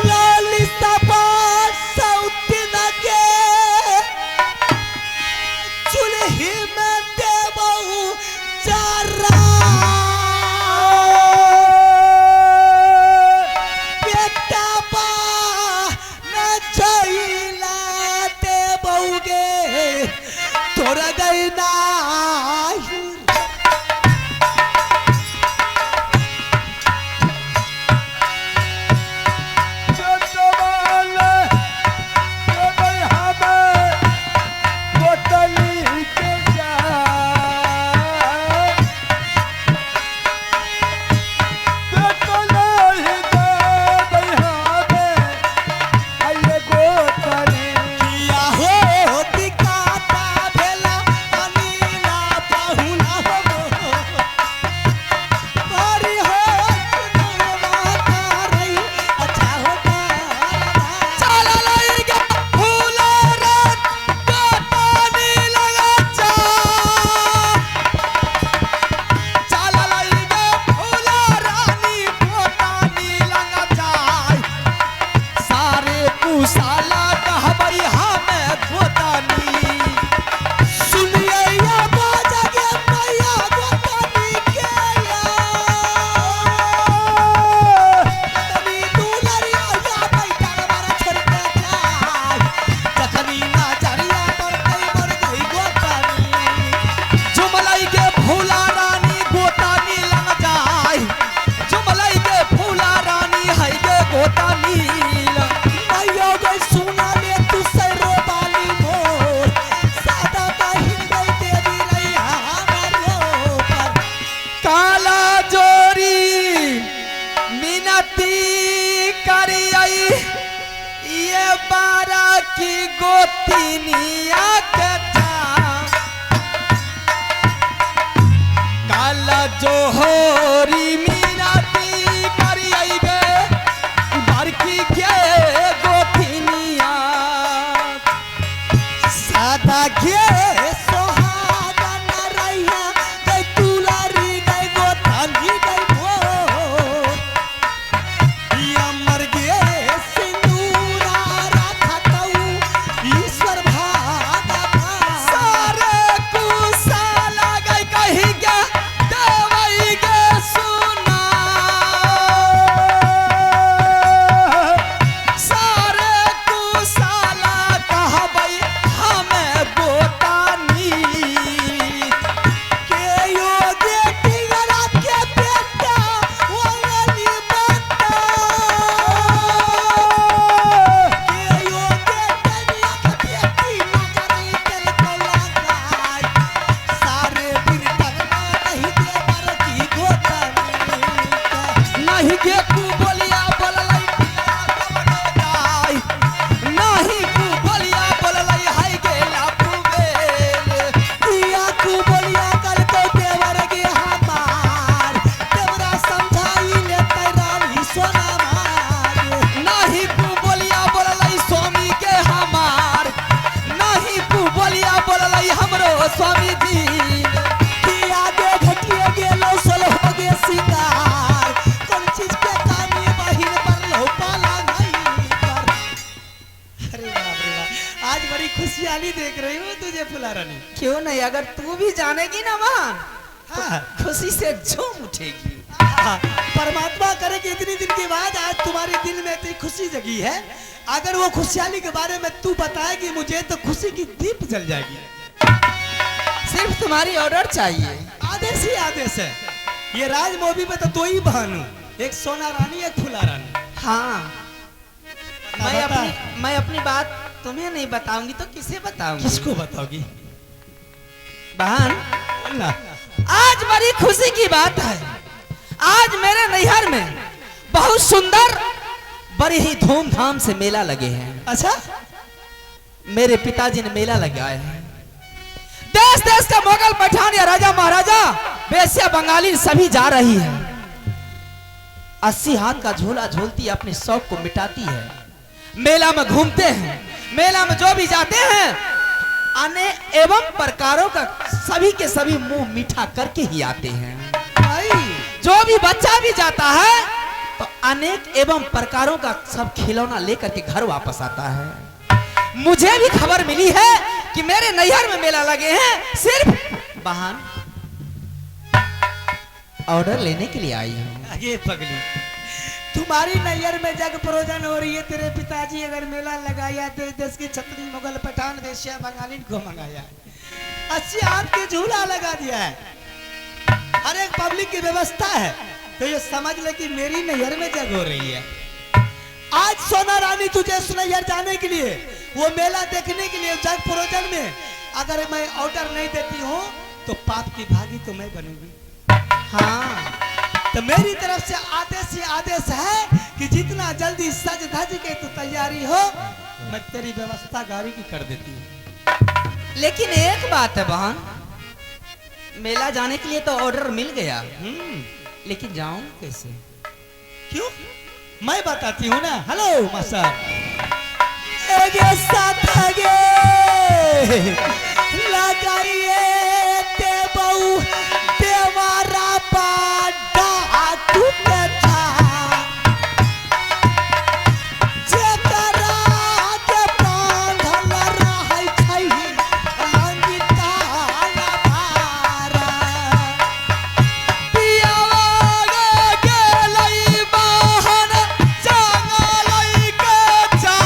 ललिता बात सौतीन के चुल्ही में देबहु जरा बेटा बा न जइला देबहुगे तोरा गई ना किया हो दिकाता भेला अनिला पाहुना हो हरि हो माता रही अच्छा हो चला लईगा फूला रात काटानी लगा जा चला लईगा फूला रानी कोटानी लगा जाए सारे कुशाला कहबई हमें गोतानी सुनिए या बाजा के मैया गोतानी के या तनी दुलरिया या बैठा मारा छोड़ के जाए तखनी ना जरिया पर कई मर गई गोतानी जुमलाई के फूला रानी गोतानी लग जाए जुमलाई के फूला रानी है गे गोतानी मैया गई सुना ले तू सरो बाली मोर सादा बहिन गई देवी रही हमारो पर काला जोरी मिनती करी आई ये बारा की गोतिनिया के काला जोहरी मिनती करी आई गे बरकी के गोतिनिया सादा के सोहागा न रहिया गई तुलारी गई गोतानी गई मोर या मर गे सिंदूरा रखतऊ ईश्वर भागा सारे कुशाला गई कही गे देवई गे सुन बड़ी खुशहाली देख रही हूँ तुझे फुला रानी। क्यों नहीं, अगर तू भी जानेगी ना बहन हाँ, खुशी से झूम उठेगी। हाँ, परमात्मा करे कि इतनी दिन के बाद आज तुम्हारे दिल में इतनी खुशी जगी है। अगर वो खुशहाली के बारे में तू बताएगी मुझे तो खुशी की दीप जल जाएगी। सिर्फ तुम्हारी ऑर्डर चाहिए। आदेश ही आदेश है। ये राज मूवी में तो दो ही बहन हूँ, एक सोना रानी एक फुला रानी। हाँ बता। मैं अपनी बात तुम्हें नहीं बताऊंगी तो किसे बताऊंगी? किसको बताओगी? बहन बोलना। आज बड़ी खुशी की बात है। आज मेरे नैहर में बहुत सुंदर बड़े ही धूमधाम से मेला लगे हैं। अच्छा, मेरे पिताजी ने मेला लगाया है। देश देश का मुगल पठान या राजा महाराजा वेश्या बंगाली सभी जा रही है। 80 हाथ का झूला झूलती अपने शौक को मिटाती है। मेला में घूमते हैं। मेला में जो भी जाते हैं अनेक एवं प्रकारों का सभी के सभी मुंह मीठा करके ही आते हैं। भाई जो भी बच्चा भी जाता है तो अनेक एवं प्रकारों का सब खिलौना लेकर के घर वापस आता है। मुझे भी खबर मिली है कि मेरे नैहर में मेला लगे हैं। सिर्फ बहन ऑर्डर लेने के लिए आई हूँ। ये पगली, तुम्हारी नैयर में जग प्रोजन हो रही है। तेरे पिताजी अगर मेला लगाया देश देश की छतरी मुगल पठान वेश्या बंगाली को मंगाया है। 80 हाथ के झूला लगा दिया है। हर एक पब्लिक की व्यवस्था है। तो ये समझ ले कि मेरी नैयर में जग हो रही है। आज सोना रानी तुझे उस नैयर जाने के लिए, वो मेला देखने के लिए जग प्रोजन में अगर मैं ऑर्डर नहीं देती हूँ तो पाप की भागी तो मैं बनूंगी। हाँ तो मेरी तरफ से आदेश ही आदेश है कि जितना जल्दी सज धज के तू तैयारी हो मैं तेरी व्यवस्था गाड़ी की कर देती हूँ। लेकिन एक बात है बहन, मेला जाने के लिए तो ऑर्डर मिल गया, लेकिन जाऊं कैसे? क्यों? मैं बताती हूँ ना। हेलो मास्टर, एगे साथ आगे लगाइए ते बहु देवारा पाडा तुके था जेकरा के बांधल रहै छै अंगिता भारा पियावा गेलै बहन जंगलै के जा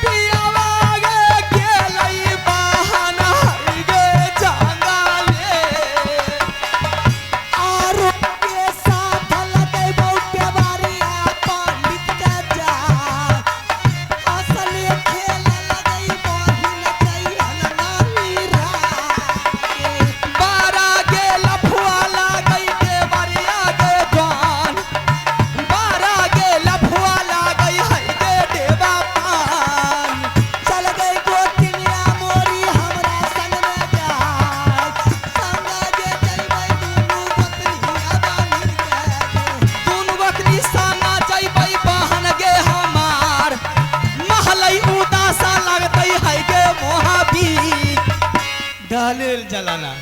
पियावा गेलै बहन गे जंगले आरो के साथ लगे बहुते बारिया पंडित के जा असली खेल लगई बहिन कहियन नानी रा बारा गे लफुआ लागई देवरिया गे जान, बारा गे लफुआ लागई है गे देवा पान। चल गई गोतिनिया मोरी हमरा संग में जाय संग जे जइबै दुनू गोतनी बानी के दुनु बकरी साना जइबै बहन गे हमार, महलई उदासा लगतई है गे मोहाबी। डालेल जलाना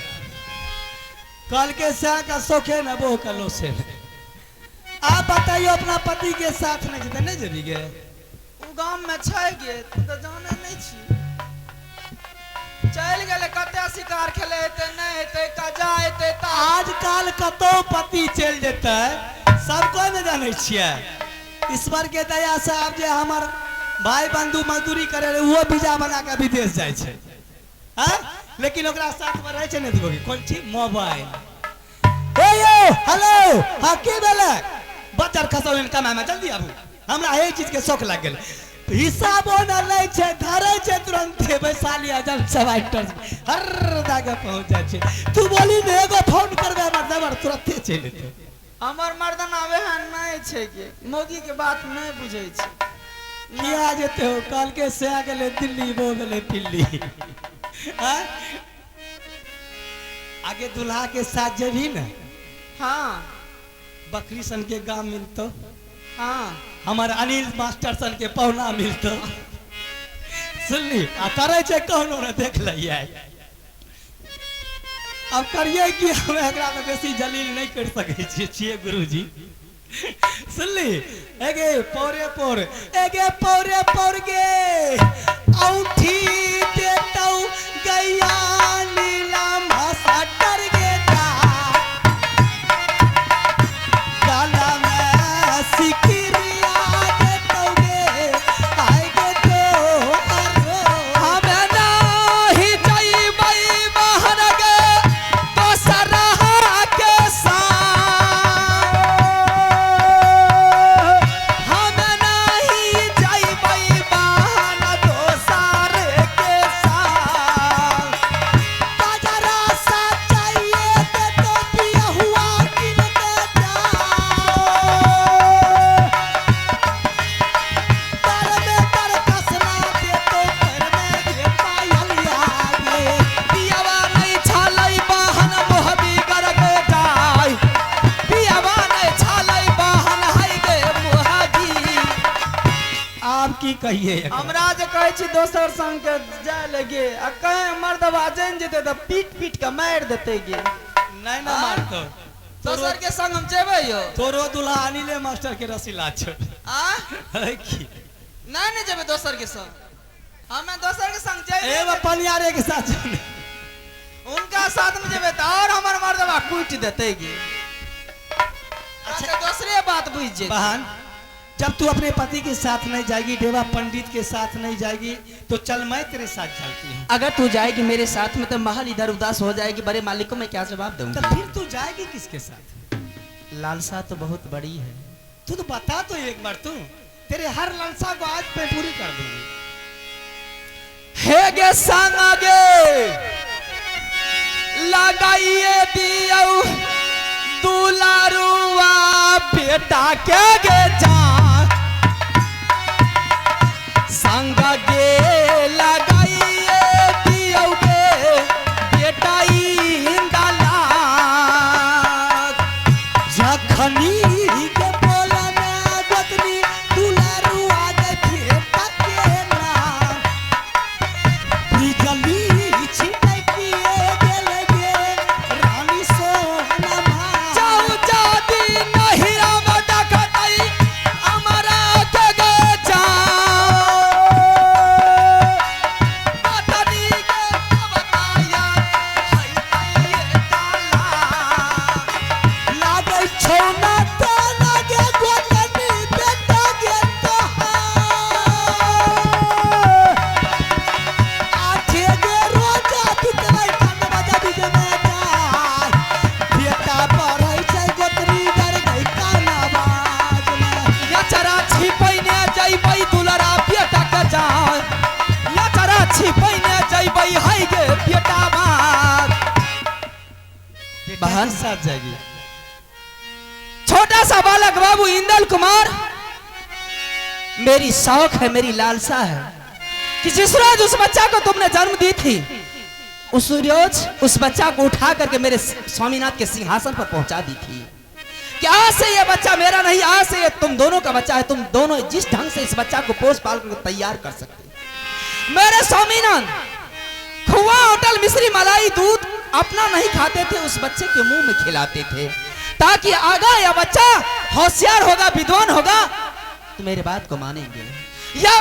कल के सा का सोखे न वो कलो से आप बताइए अपना पति के साथ नहीं जते नहीं जबी गे उ गांव में छै गे तू तो जाने नहीं छी। चल गेले कते शिकार खेले हेते नहीं हेते कजा हेते ता आजकल कतो पति चल जेते सबको न जाने छिए। ईश्वर के दया से अब जे हमर भाई बंधु मजदूरी करे रहे वो वीजा बना के विदेश जाय छै। हां लेकिन ओकरा साथ में रहे छै ने देखोगे कोन चीज मोबाइल। हे यो हेलो हां के बेले बच्चा खसो इन कमाय में जल्दी आबू हमरा ए चीज के शौक लाग गेल। हिसाबो न लै छै धरे छै तुरंत वैशाली जब सवाइटर हर दागे पहुंच जाय छै। तू बोली ने एगो फोन करबे हमर नंबर तुरंत चल एते। हमर मर्दन आवे है नहीं छै गे मोगी के बात नहीं बुझै छै। किया जेते हो कल के से आ गेले दिल्ली वो गेले दिल्ली। हां आगे दुल्हा के साथ जेबी न हाँ बकरी सन के गांव मिलतो, हाँ हमार अनिल मास्टर सन के पौना मिलतो। सुनली आ करे छै कहनो न देख लइए। अब करिए कि हम एकरा में बेसी जलील नहीं कर सके छिए गुरुजी। सुनली एगे पोरे पोर एगे पोरे पोर गे औठी देतौ गैया नीलम सटर गे ता काला में सिकिरिया देतौ गे आए गे तो अरो हम नाही जइबै बाहर गे दोसरा के संग हम नाही जइबै बाहर दोसर के संग बाजारा सा चाहिए देतौ पिया हुआ किन के जाओ तर में तर कसना देतौ कर में दे पायलिया गे पियावा नहीं छालै बाहन मोहबी कर के जाय पियावा नहीं छालै बाहन है गे मोहबी आप की कहिए हमरा जे कहै छी दोसर संग के जाय लगे आ कहे मर्दवा जान जेते त पीट पीट के मार देते गे। नहीं ना मारतो दोसर के संग हम जेबै यो तोरो दुल्हा अनिले मास्टर के रसीला छो आ है की नहीं जेबै दोसर के संग हमें दोसर के संग ए जेबै पनियारे के साथ चल उनका साथ में जेबै त और हमर मर्दवा कूट देते गे। अच्छा दूसरे बात बुझ जे बहन जब तू अपने पति के साथ नहीं जाएगी देवा पंडित के साथ नहीं जाएगी तो चल मैं तेरे साथ चलती हूँ। अगर तू जाएगी मेरे साथ में तो महल इधर उदास हो जाएगी, बड़े मालिक को मैं क्या जवाब तो दूंगी। फिर तू जाएगी किसके साथ? लालसा तो बहुत बड़ी है। तू तो बता तो एक बार तू तेरे हर लालसा को आज पे पूरी कर दूंगी। हे गे संगे लगाइए दियो दुलारुआ बेटा के गे जान संग गे लगाइए दियो गे बेटा इंदला जखनी के बोलना गोतनी दुलारू आगे फेटा के नाम बिजली छिटै किए गेल गे रानी सोना जाऊ जादी नहीं राम डकतई अमरा के गे जान पतनी के बताया है ये ताला लागे छौना तो लागे गोतनी बेटा गे तो आठे गे रोजा बितलै ठंड बजा बिजने जाय बेटा पढ़ै छै गोतनी डर गई काना बाज में या चरा छिपैने जइबै दुलरा बेटा के जान या चरा छिपैने जइबै है गे बेटा बात बहन साथ जाएगी। छोटा सा बालक बाबू इंदल कुमार मेरी शौक है, मेरी लालसा है कि जिस रोज उस बच्चा को तुमने जन्म दी थी उस रोज उस बच्चा को उठा करके मेरे स्वामीनाथ के सिंहासन पर पहुंचा दी थी कि आज से ये बच्चा मेरा नहीं, आज से ये तुम दोनों का बच्चा है। तुम दोनों जिस ढंग से इस बच्चा को पोस पाल कर तैयार कर सकते। मेरे स्वामीनाथ खुआ होटल मिश्री मलाई दूध अपना नहीं खाते थे, उस बच्चे के मुंह में खिलाते थे ताकि आगा यह बच्चा होशियार होगा, विद्वान होगा तो मेरे बात को मानेंगे। या